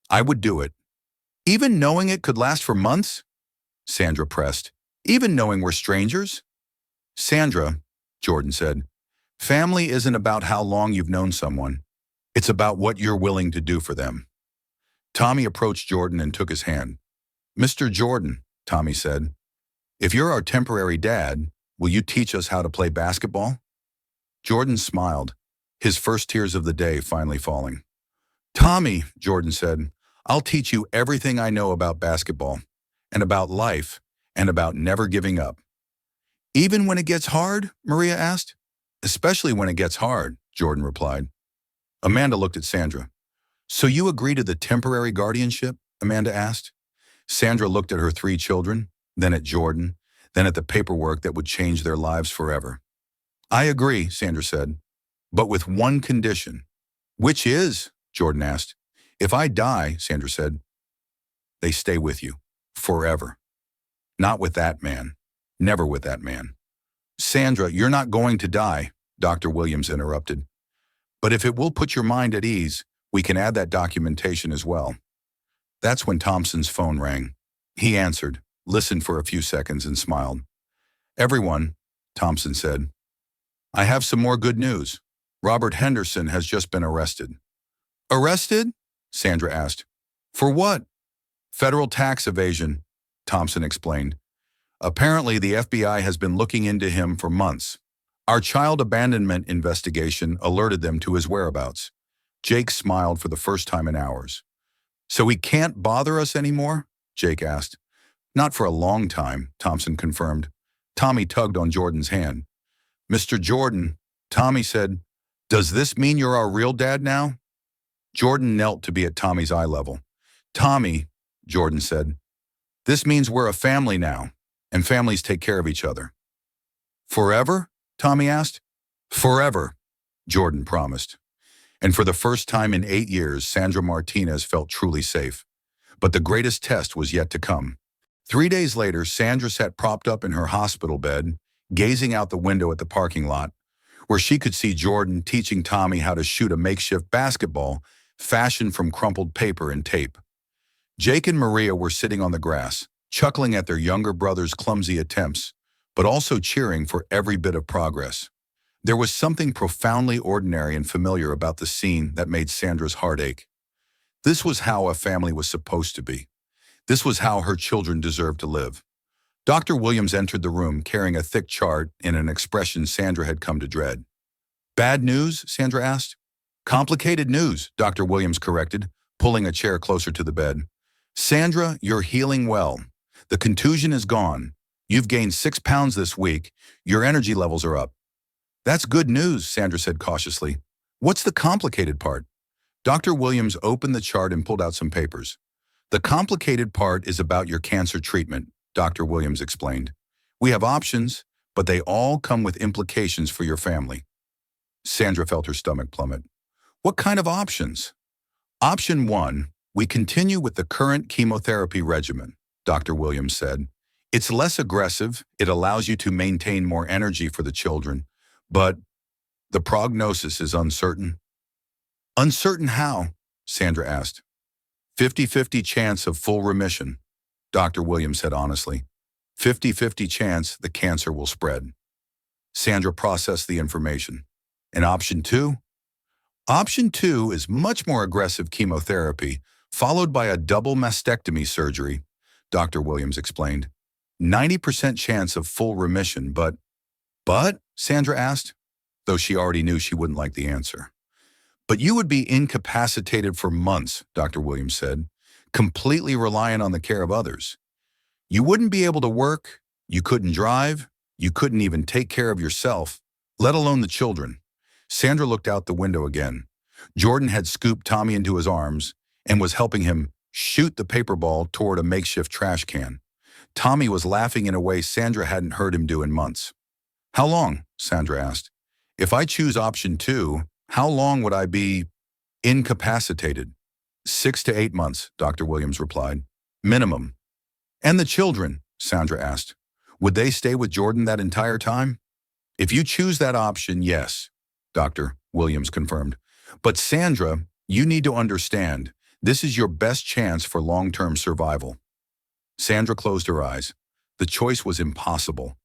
Speaker 1: I would do it. Even knowing it could last for months? Sandra pressed. Even knowing we're strangers? Sandra, Jordan said, family isn't about how long you've known someone. It's about what you're willing to do for them. Tommy approached Jordan and took his hand. Mr. Jordan, Tommy said, if you're our temporary dad, will you teach us how to play basketball? Jordan smiled, his first tears of the day finally falling. Tommy, Jordan said, I'll teach you everything I know about basketball, and about life, and about never giving up. Even when it gets hard? Maria asked. Especially when it gets hard, Jordan replied. Amanda looked at Sandra. So you agree to the temporary guardianship? Amanda asked. Sandra looked at her 3 children, then at Jordan, then at the paperwork that would change their lives forever. I agree, Sandra said, but with one condition. Which is? Jordan asked. If I die, Sandra said, they stay with you, forever. Not with that man. Never with that man. Sandra, you're not going to die, Dr. Williams interrupted. But if it will put your mind at ease, we can add that documentation as well. That's when Thompson's phone rang. He answered, listened for a few seconds, and smiled. Everyone, Thompson said. I have some more good news. Robert Henderson has just been arrested. Arrested? Sandra asked. For what? Federal tax evasion, Thompson explained. Apparently, the FBI has been looking into him for months. Our child abandonment investigation alerted them to his whereabouts. Jake smiled for the first time in hours. So he can't bother us anymore? Jake asked. Not for a long time, Thompson confirmed. Tommy tugged on Jordan's hand. Mr. Jordan, Tommy said, does this mean you're our real dad now? Jordan knelt to be at Tommy's eye level. Tommy, Jordan said, this means we're a family now, and families take care of each other. Forever? Tommy asked. Forever, Jordan promised. And for the first time in 8 years, Sandra Martinez felt truly safe. But the greatest test was yet to come. 3 days later, Sandra sat propped up in her hospital bed, gazing out the window at the parking lot, where she could see Jordan teaching Tommy how to shoot a makeshift basketball fashioned from crumpled paper and tape. Jake and Maria were sitting on the grass, chuckling at their younger brother's clumsy attempts, but also cheering for every bit of progress. There was something profoundly ordinary and familiar about the scene that made Sandra's heart ache. This was how a family was supposed to be. This was how her children deserved to live. Dr. Williams entered the room carrying a thick chart in an expression Sandra had come to dread. Bad news? Sandra asked. Complicated news, Dr. Williams corrected, pulling a chair closer to the bed. Sandra, you're healing well. The contusion is gone. You've gained 6 pounds this week. Your energy levels are up. That's good news, Sandra said cautiously. What's the complicated part? Dr. Williams opened the chart and pulled out some papers. The complicated part is about your cancer treatment, Dr. Williams explained. We have options, but they all come with implications for your family. Sandra felt her stomach plummet. What kind of options? Option 1, we continue with the current chemotherapy regimen, Dr. Williams said. It's less aggressive, it allows you to maintain more energy for the children, but the prognosis is uncertain. Uncertain how? Sandra asked. 50-50 chance of full remission, Dr. Williams said honestly. 50-50 chance the cancer will spread. Sandra processed the information. And option 2? Option 2 is much more aggressive chemotherapy, followed by a double mastectomy surgery, Dr. Williams explained. 90% chance of full remission, but, Sandra asked, though she already knew she wouldn't like the answer. But you would be incapacitated for months, Dr. Williams said, completely reliant on the care of others. You wouldn't be able to work, you couldn't drive, you couldn't even take care of yourself, let alone the children. Sandra looked out the window again. Jordan had scooped Tommy into his arms and was helping him shoot the paper ball toward a makeshift trash can. Tommy was laughing in a way Sandra hadn't heard him do in months. How long? Sandra asked. If I choose option 2, how long would I be incapacitated? 6 to 8 months, Dr. Williams replied. Minimum. And the children? Sandra asked. Would they stay with Jordan that entire time? If you choose that option, yes, Dr. Williams confirmed. But Sandra, you need to understand, this is your best chance for long-term survival. Sandra closed her eyes. The choice was impossible.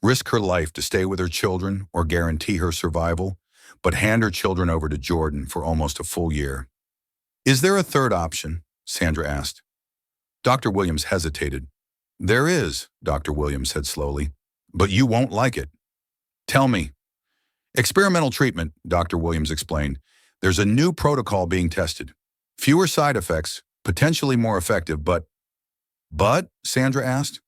Speaker 1: Risk her life to stay with her children or guarantee her survival, but hand her children over to Jordan for almost a full year. Is there a third option? Sandra asked. Dr. Williams hesitated. There is, Dr. Williams said slowly, but you won't like it. Tell me. Experimental treatment, Dr. Williams explained. There's a new protocol being tested. Fewer side effects, potentially more effective, but, Sandra asked.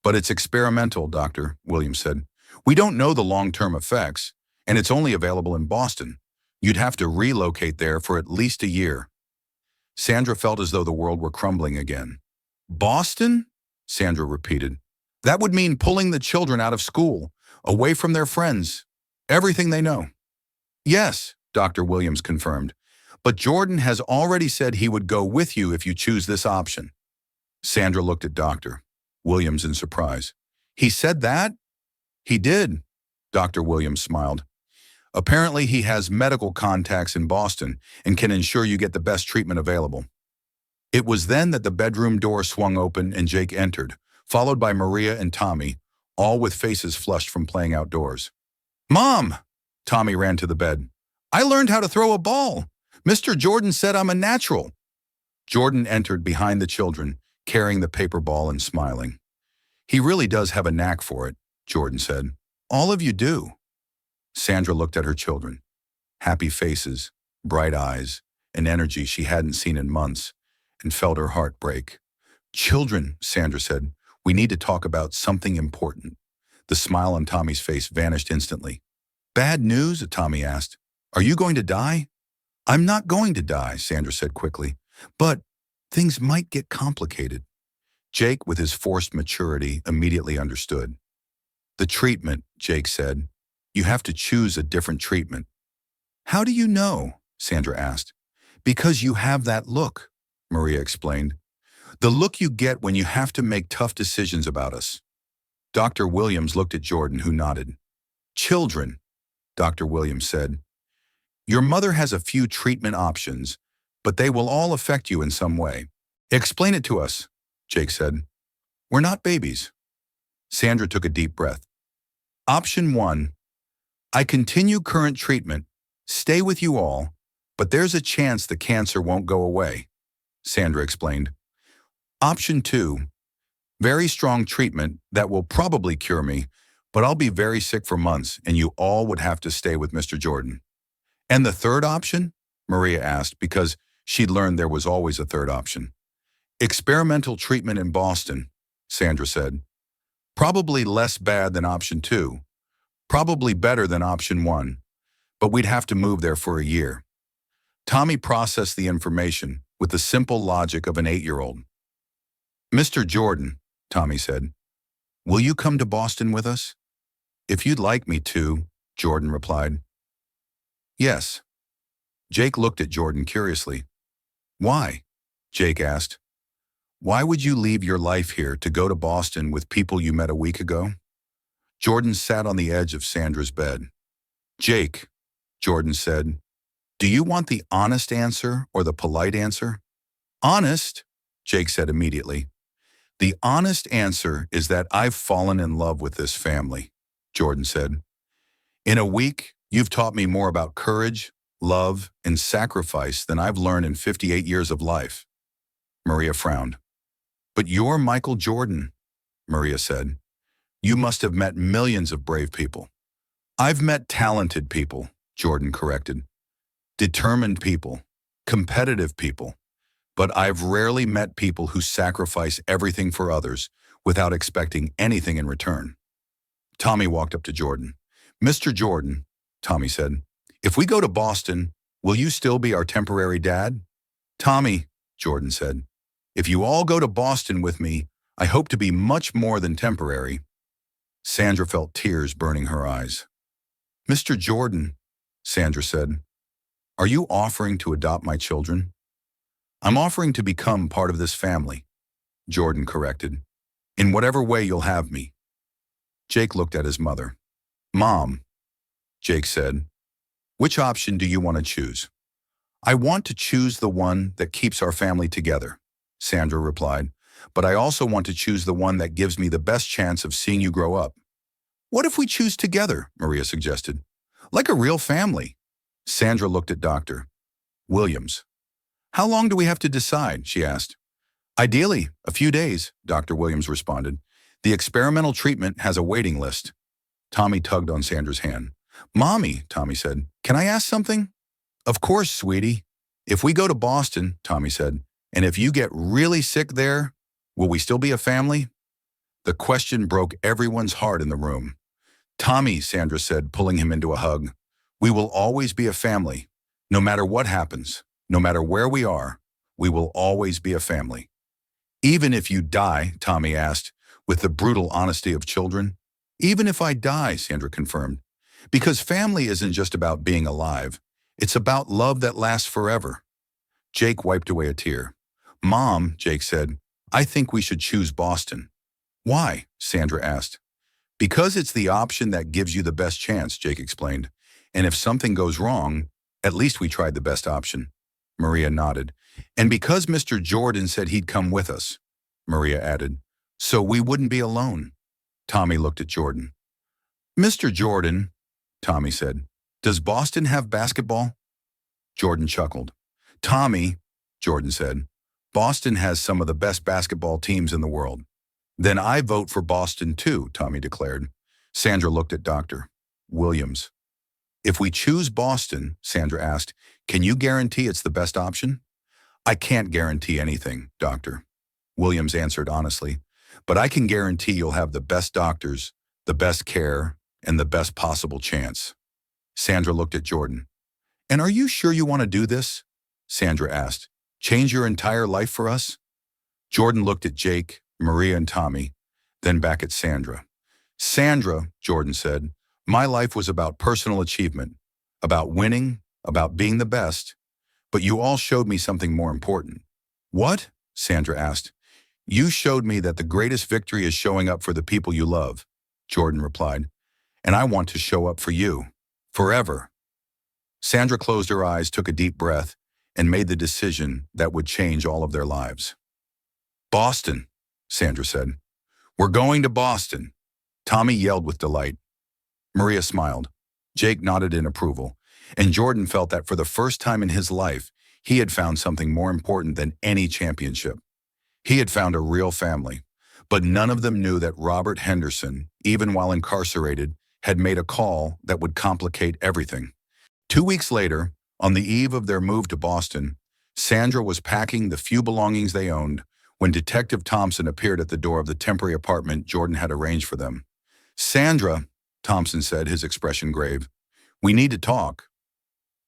Speaker 1: But it's experimental, Dr. Williams said. We don't know the long-term effects, and it's only available in Boston. You'd have to relocate there for at least a year. Sandra felt as though the world were crumbling again. Boston? Sandra repeated. That would mean pulling the children out of school, away from their friends, everything they know. Yes, Dr. Williams confirmed, but Jordan has already said he would go with you if you choose this option. Sandra looked at Dr. Williams in surprise. He said that? He did, Dr. Williams smiled. Apparently he has medical contacts in Boston and can ensure you get the best treatment available. It was then that the bedroom door swung open and Jake entered, followed by Maria and Tommy, all with faces flushed from playing outdoors. Mom! Tommy ran to the bed. I learned how to throw a ball. Mr. Jordan said I'm a natural. Jordan entered behind the children, carrying the paper ball and smiling. He really does have a knack for it, Jordan said. All of you do. Sandra looked at her children. Happy faces, bright eyes, and energy she hadn't seen in months, and felt her heart break. Children, Sandra said, we need to talk about something important. The smile on Tommy's face vanished instantly. Bad news? Tommy asked. Are you going to die? I'm not going to die, Sandra said quickly, but things might get complicated. Jake, with his forced maturity, immediately understood. The treatment, Jake said. You have to choose a different treatment. How do you know? Sandra asked. Because you have that look, Maria explained. The look you get when you have to make tough decisions about us. Dr. Williams looked at Jordan, who nodded. Children, Dr. Williams said. Your mother has a few treatment options, but they will all affect you in some way. Explain it to us, Jake said. We're not babies. Sandra took a deep breath. Option 1. I continue current treatment, stay with you all, but there's a chance the cancer won't go away, Sandra explained. Option 2. Very strong treatment that will probably cure me, but I'll be very sick for months and you all would have to stay with Mr. Jordan. And the third option? Maria asked, because she'd learned there was always a third option. Experimental treatment in Boston, Sandra said. Probably less bad than option 2. Probably better than option 1. But we'd have to move there for a year. Tommy processed the information with the simple logic of an 8-year-old. Mr. Jordan, Tommy said, will you come to Boston with us? If you'd like me to, Jordan replied. Yes. Jake looked at Jordan curiously. Why? Jake asked. Why would you leave your life here to go to Boston with people you met a week ago? Jordan sat on the edge of Sandra's bed. Jake, Jordan said, do you want the honest answer or the polite answer? Honest, Jake said immediately. The honest answer is that I've fallen in love with this family, Jordan said. In a week, you've taught me more about courage, love, and sacrifice than I've learned in 58 years of life. Maria frowned. But you're Michael Jordan, Maria said. You must have met millions of brave people. I've met talented people, Jordan corrected. Determined people, competitive people. But I've rarely met people who sacrifice everything for others without expecting anything in return. Tommy walked up to Jordan. Mr. Jordan, Tommy said, if we go to Boston, will you still be our temporary dad? Tommy, Jordan said, if you all go to Boston with me, I hope to be much more than temporary. Sandra felt tears burning her eyes. Mr. Jordan, Sandra said, are you offering to adopt my children? I'm offering to become part of this family, Jordan corrected. In whatever way you'll have me. Jake looked at his mother. Mom, Jake said, which option do you want to choose? I want to choose the one that keeps our family together, Sandra replied, but I also want to choose the one that gives me the best chance of seeing you grow up. What if we choose together, Maria suggested. Like a real family. Sandra looked at Dr. Williams. How long do we have to decide, she asked. Ideally, a few days, Dr. Williams responded. The experimental treatment has a waiting list. Tommy tugged on Sandra's hand. Mommy, Tommy said, can I ask something? Of course, sweetie. If we go to Boston, Tommy said, and if you get really sick there, will we still be a family? The question broke everyone's heart in the room. Tommy, Sandra said, pulling him into a hug, we will always be a family. No matter what happens, no matter where we are, we will always be a family. Even if you die, Tommy asked, with the brutal honesty of children. Even if I die, Sandra confirmed. Because family isn't just about being alive. It's about love that lasts forever. Jake wiped away a tear. Mom, Jake said, I think we should choose Boston. Why? Sandra asked. Because it's the option that gives you the best chance, Jake explained. And if something goes wrong, at least we tried the best option. Maria nodded. And because Mr. Jordan said he'd come with us, Maria added, so we wouldn't be alone. Tommy looked at Jordan. Mr. Jordan, Tommy said, does Boston have basketball? Jordan chuckled. Tommy, Jordan said, Boston has some of the best basketball teams in the world. Then I vote for Boston too, Tommy declared. Sandra looked at Dr. Williams. If we choose Boston, Sandra asked, can you guarantee it's the best option? I can't guarantee anything, Doctor, Williams answered honestly, but I can guarantee you'll have the best doctors, the best care, and the best possible chance. Sandra looked at Jordan. And are you sure you want to do this? Sandra asked. Change your entire life for us? Jordan looked at Jake, Maria, and Tommy, then back at Sandra. Sandra, Jordan said, my life was about personal achievement, about winning, about being the best, but you all showed me something more important. What? Sandra asked. You showed me that the greatest victory is showing up for the people you love, Jordan replied, and I want to show up for you, forever. Sandra closed her eyes, took a deep breath, and made the decision that would change all of their lives. Boston, Sandra said. We're going to Boston. Tommy yelled with delight. Maria smiled. Jake nodded in approval, and Jordan felt that for the first time in his life, he had found something more important than any championship. He had found a real family, but none of them knew that Robert Henderson, even while incarcerated, had made a call that would complicate everything. 2 weeks later, on the eve of their move to Boston, Sandra was packing the few belongings they owned when Detective Thompson appeared at the door of the temporary apartment Jordan had arranged for them. Sandra, Thompson said, his expression grave, we need to talk.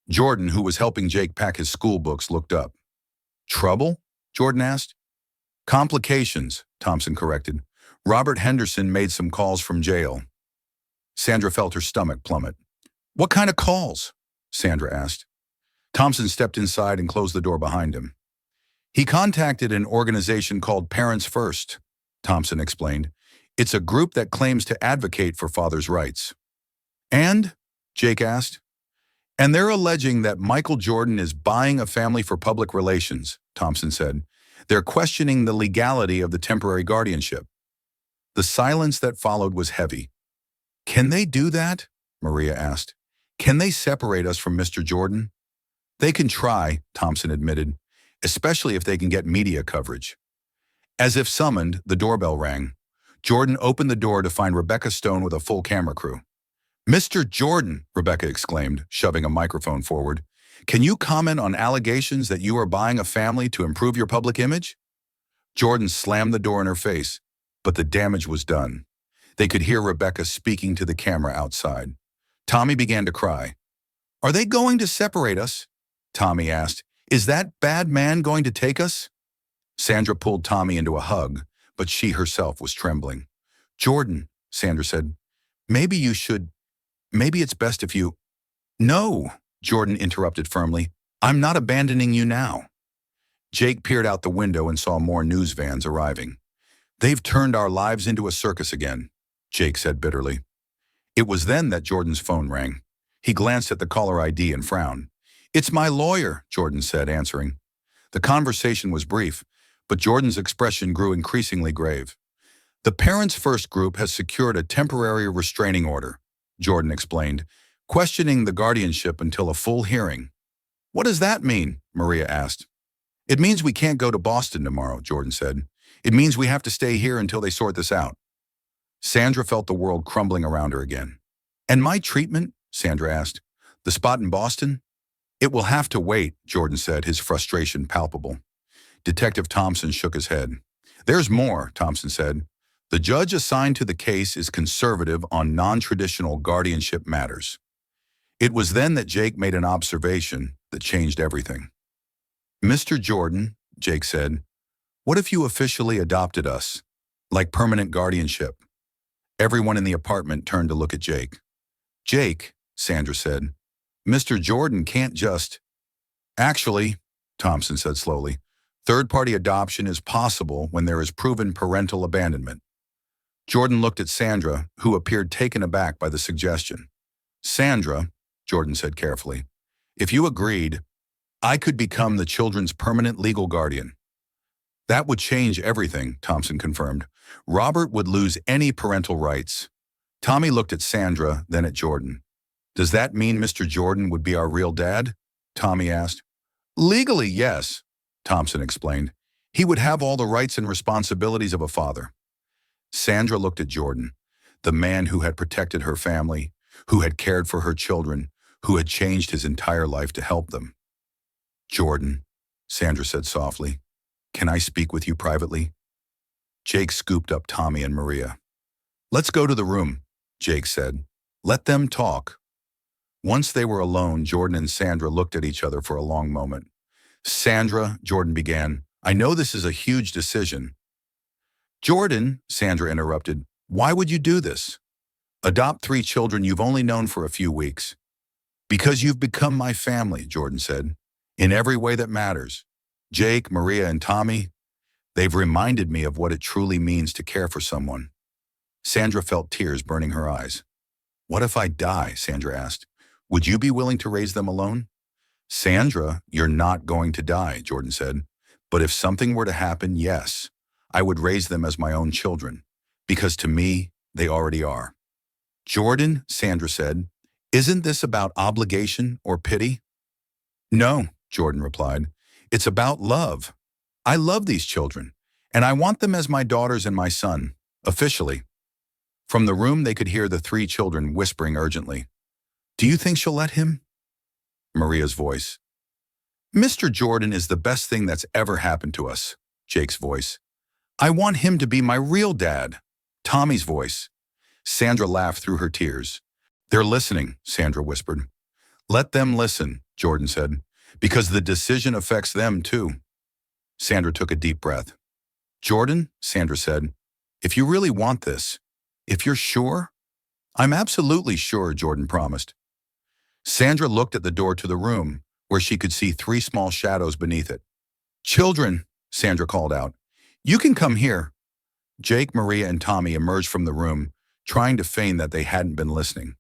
Speaker 1: Jordan, who was helping Jake pack his school books, looked up. Trouble? Jordan asked. Complications, Thompson corrected. Robert Henderson made some calls from jail. Sandra felt her stomach plummet. What kind of calls? Sandra asked. Thompson stepped inside and closed the door behind him. He contacted an organization called Parents First, Thompson explained. It's a group that claims to advocate for fathers' rights. And? Jake asked. And they're alleging that Michael Jordan is buying a family for public relations, Thompson said. They're questioning the legality of the temporary guardianship. The silence that followed was heavy. Can they do that? Maria asked. Can they separate us from Mr. Jordan? They can try, Thompson admitted, especially if they can get media coverage. As if summoned, the doorbell rang. Jordan opened the door to find Rebecca Stone with a full camera crew. Mr. Jordan, Rebecca exclaimed, shoving a microphone forward. Can you comment on allegations that you are buying a family to improve your public image? Jordan slammed the door in her face, but the damage was done. They could hear Rebecca speaking to the camera outside. Tommy began to cry. Are they going to separate us? Tommy asked. Is that bad man going to take us? Sandra pulled Tommy into a hug, but she herself was trembling. Jordan, Sandra said, maybe it's best if you... No, Jordan interrupted firmly. I'm not abandoning you now. Jake peered out the window and saw more news vans arriving. They've turned our lives into a circus again, Jake said bitterly. It was then that Jordan's phone rang. He glanced at the caller ID and frowned. It's my lawyer, Jordan said, answering. The conversation was brief, but Jordan's expression grew increasingly grave. The Parents First group has secured a temporary restraining order, Jordan explained, questioning the guardianship until a full hearing. What does that mean? Maria asked. It means we can't go to Boston tomorrow, Jordan said. It means we have to stay here until they sort this out. Sandra felt the world crumbling around her again. And my treatment? Sandra asked. The spot in Boston? It will have to wait, Jordan said, his frustration palpable. Detective Thompson shook his head. There's more, Thompson said. The judge assigned to the case is conservative on non-traditional guardianship matters. It was then that Jake made an observation that changed everything. Mr. Jordan, Jake said, what if you officially adopted us, like permanent guardianship? Everyone in the apartment turned to look at Jake. Jake, Sandra said, Mr. Jordan can't just... Actually, Thompson said slowly, third-party adoption is possible when there is proven parental abandonment. Jordan looked at Sandra, who appeared taken aback by the suggestion. Sandra, Jordan said carefully, if you agreed, I could become the children's permanent legal guardian. That would change everything, Thompson confirmed. Robert would lose any parental rights. Tommy looked at Sandra, then at Jordan. Does that mean Mr. Jordan would be our real dad? Tommy asked. Legally, yes, Thompson explained. He would have all the rights and responsibilities of a father. Sandra looked at Jordan, the man who had protected her family, who had cared for her children, who had changed his entire life to help them. "Jordan," Sandra said softly, "can I speak with you privately?" Jake scooped up Tommy and Maria. "Let's go to the room," Jake said. "Let them talk." Once they were alone, Jordan and Sandra looked at each other for a long moment. "Sandra," Jordan began, "I know this is a huge decision." "Jordan," Sandra interrupted, "why would you do this? Adopt 3 children you've only known for a few weeks." "Because you've become my family," Jordan said, "in every way that matters. Jake, Maria, and Tommy, they've reminded me of what it truly means to care for someone." Sandra felt tears burning her eyes. "What if I die?" Sandra asked. "Would you be willing to raise them alone?" "Sandra, you're not going to die," Jordan said. "But if something were to happen, yes, I would raise them as my own children, because to me, they already are." "Jordan," Sandra said, "isn't this about obligation or pity?" "No," Jordan replied. "It's about love. I love these children, and I want them as my daughters and my son, officially." From the room, they could hear the 3 children whispering urgently. "Do you think she'll let him?" Maria's voice. "Mr. Jordan is the best thing that's ever happened to us." Jake's voice. "I want him to be my real dad." Tommy's voice. Sandra laughed through her tears. "They're listening," Sandra whispered. "Let them listen," Jordan said, "because the decision affects them too." Sandra took a deep breath. "Jordan," Sandra said, "if you really want this, if you're sure?" "I'm absolutely sure," Jordan promised. Sandra looked at the door to the room, where she could see 3 small shadows beneath it. "Children," Sandra called out, "you can come here." Jake, Maria, and Tommy emerged from the room, trying to feign that they hadn't been listening.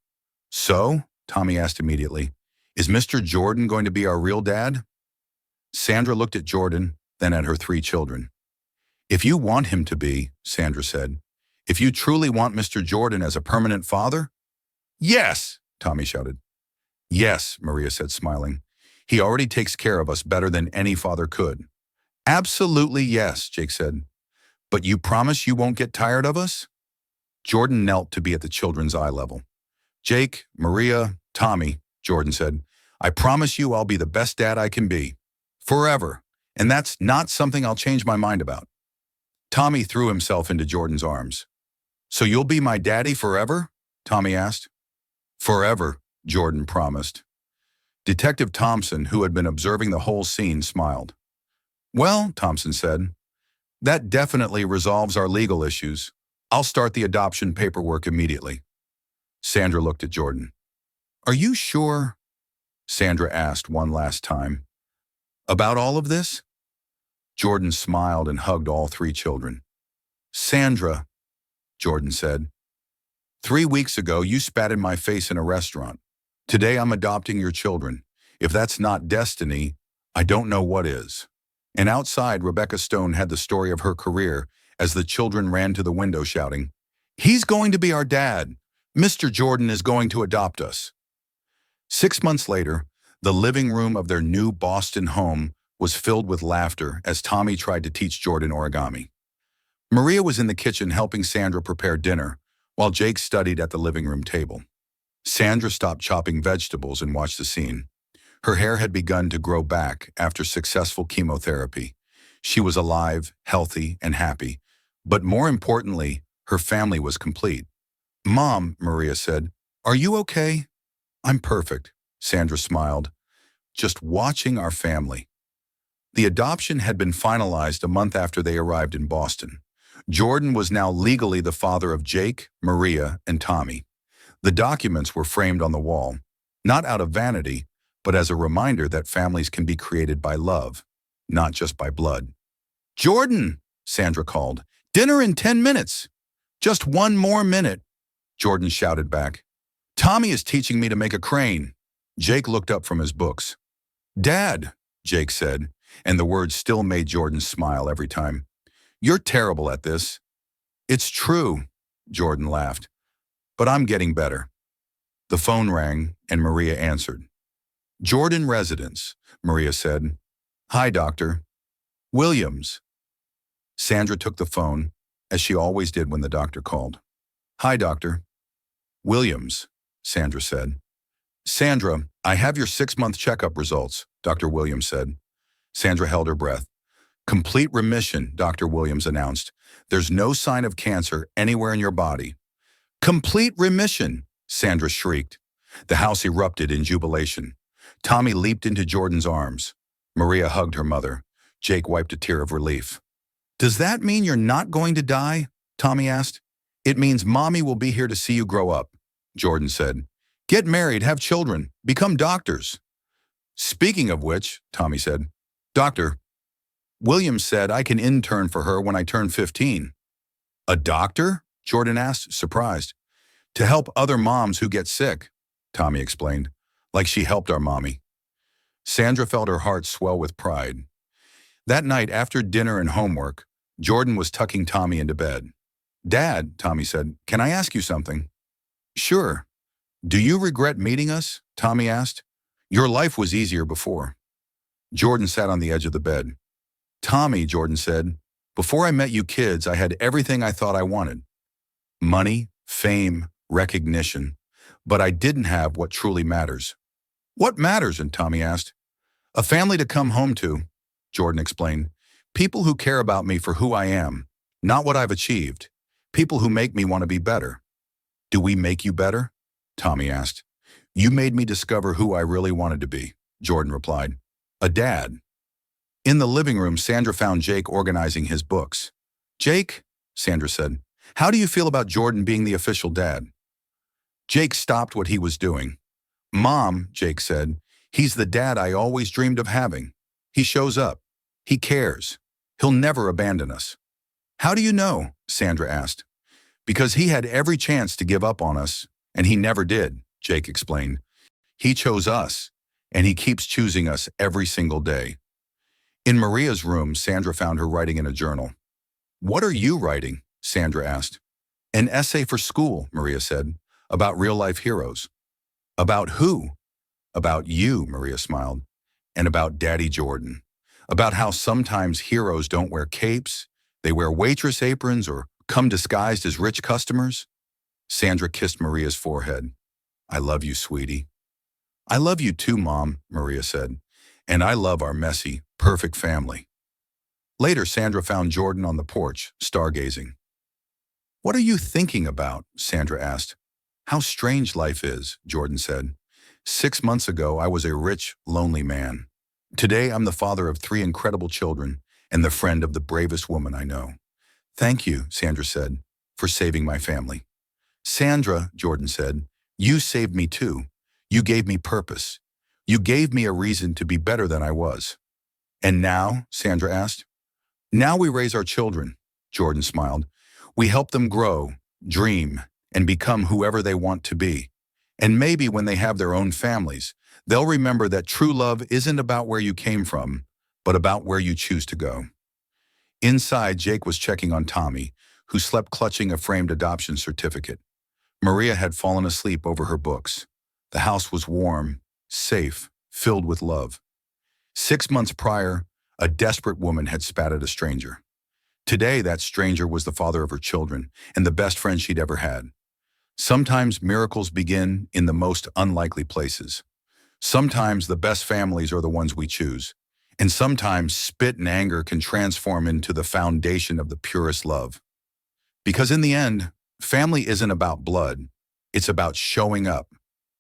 Speaker 1: "So," Tommy asked immediately, "is Mr. Jordan going to be our real dad?" Sandra looked at Jordan, then at her 3 children. "If you want him to be," Sandra said, "if you truly want Mr. Jordan as a permanent father?" "Yes!" Tommy shouted. "Yes," Maria said, smiling. "He already takes care of us better than any father could." "Absolutely yes," Jake said. "But you promise you won't get tired of us?" Jordan knelt to be at the children's eye level. "Jake, Maria, Tommy," Jordan said, "I promise you I'll be the best dad I can be. Forever. And that's not something I'll change my mind about." Tommy threw himself into Jordan's arms. "So you'll be my daddy forever?" Tommy asked. "Forever," Jordan promised. Detective Thompson, who had been observing the whole scene, smiled. "Well," Thompson said, "that definitely resolves our legal issues. I'll start the adoption paperwork immediately." Sandra looked at Jordan. "Are you sure?" Sandra asked one last time. "About all of this?" Jordan smiled and hugged all 3 children. "Sandra," Jordan said, "3 weeks ago you spat in my face in a restaurant. Today I'm adopting your children. If that's not destiny, I don't know what is." And outside, Rebecca Stone had the story of her career as the children ran to the window shouting, "He's going to be our dad. Mr. Jordan is going to adopt us." 6 months later, the living room of their new Boston home was filled with laughter as Tommy tried to teach Jordan origami. Maria was in the kitchen helping Sandra prepare dinner, while Jake studied at the living room table. Sandra stopped chopping vegetables and watched the scene. Her hair had begun to grow back after successful chemotherapy. She was alive, healthy, and happy. But more importantly, her family was complete. "Mom," Maria said, "are you okay?" "I'm perfect," Sandra smiled. "Just watching our family." The adoption had been finalized a month after they arrived in Boston. Jordan was now legally the father of Jake, Maria, and Tommy. The documents were framed on the wall, not out of vanity, but as a reminder that families can be created by love, not just by blood. "Jordan," Sandra called, "dinner in 10 minutes. "Just 1 more minute," Jordan shouted back. "Tommy is teaching me to make a crane." Jake looked up from his books. "Dad," Jake said, and the words still made Jordan smile every time. "You're terrible at this." "It's true," Jordan laughed, "but I'm getting better." The phone rang, and Maria answered. "Jordan Residence," Maria said. "Hi, Doctor." "Williams." Sandra took the phone, as she always did when the doctor called. "Hi, Doctor." "Williams," Sandra said. "Sandra, I have your 6-month checkup results, Dr. Williams said. Sandra held her breath. Complete remission, Dr. Williams announced. There's no sign of cancer anywhere in your body. Complete remission, Sandra shrieked. The house erupted in jubilation. Tommy leaped into Jordan's arms. Maria hugged her mother. Jake wiped a tear of relief. Does that mean you're not going to die? Tommy asked. It means Mommy will be here to see you grow up, Jordan said. Get married, have children, become doctors. Speaking of which, Tommy said, Doctor, Williams said I can intern for her when I turn 15. A doctor? Jordan asked, surprised. To help other moms who get sick, Tommy explained, like she helped our mommy. Sandra felt her heart swell with pride. That night, after dinner and homework, Jordan was tucking Tommy into bed. Dad, Tommy said, can I ask you something? Sure. Do you regret meeting us? Tommy asked. Your life was easier before. Jordan sat on the edge of the bed. Tommy, Jordan said, before I met you kids, I had everything I thought I wanted. Money, fame, recognition. But I didn't have what truly matters. What matters? And Tommy asked. A family to come home to, Jordan explained. People who care about me for who I am, not what I've achieved. People who make me want to be better. Do we make you better? Tommy asked. You made me discover who I really wanted to be, Jordan replied. A dad. In the living room, Sandra found Jake organizing his books. Jake, Sandra said, how do you feel about Jordan being the official dad? Jake stopped what he was doing. Mom, Jake said, he's the dad I always dreamed of having. He shows up. He cares. He'll never abandon us. How do you know? Sandra asked. Because he had every chance to give up on us, and he never did, Jake explained. He chose us, and he keeps choosing us every single day. In Maria's room, Sandra found her writing in a journal. What are you writing? Sandra asked. An essay for school, Maria said, about real-life heroes. About who? About you, Maria smiled, and about Daddy Jordan. About how sometimes heroes don't wear capes, they wear waitress aprons or come disguised as rich customers. Sandra kissed Maria's forehead. I love you, sweetie. I love you too, Mom, Maria said, and I love our messy, perfect family. Later, Sandra found Jordan on the porch, stargazing. What are you thinking about? Sandra asked. How strange life is, Jordan said. 6 months ago, I was a rich, lonely man. Today, I'm the father of 3 incredible children and the friend of the bravest woman I know. Thank you, Sandra said, for saving my family. Sandra, Jordan said, you saved me too. You gave me purpose. You gave me a reason to be better than I was. And now, Sandra asked. Now we raise our children, Jordan smiled. We help them grow, dream, and become whoever they want to be. And maybe when they have their own families, they'll remember that true love isn't about where you came from, but about where you choose to go. Inside, Jake was checking on Tommy, who slept clutching a framed adoption certificate. Maria had fallen asleep over her books. The house was warm, safe, filled with love. 6 months prior, a desperate woman had spat at a stranger. Today, that stranger was the father of her children and the best friend she'd ever had. Sometimes miracles begin in the most unlikely places. Sometimes the best families are the ones we choose. And sometimes spit and anger can transform into the foundation of the purest love. Because in the end, family isn't about blood. It's about showing up.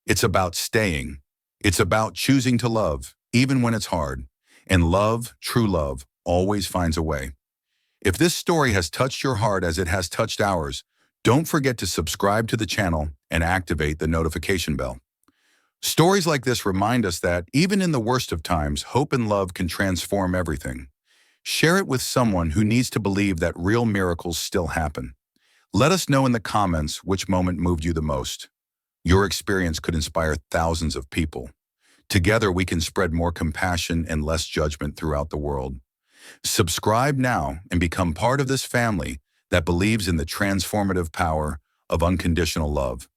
Speaker 1: It's about staying. It's about choosing to love, even when it's hard. And love, true love, always finds a way. If this story has touched your heart as it has touched ours, don't forget to subscribe to the channel and activate the notification bell. Stories like this remind us that, even in the worst of times, hope and love can transform everything. Share it with someone who needs to believe that real miracles still happen. Let us know in the comments which moment moved you the most. Your experience could inspire thousands of people. Together, we can spread more compassion and less judgment throughout the world. Subscribe now and become part of this family that believes in the transformative power of unconditional love.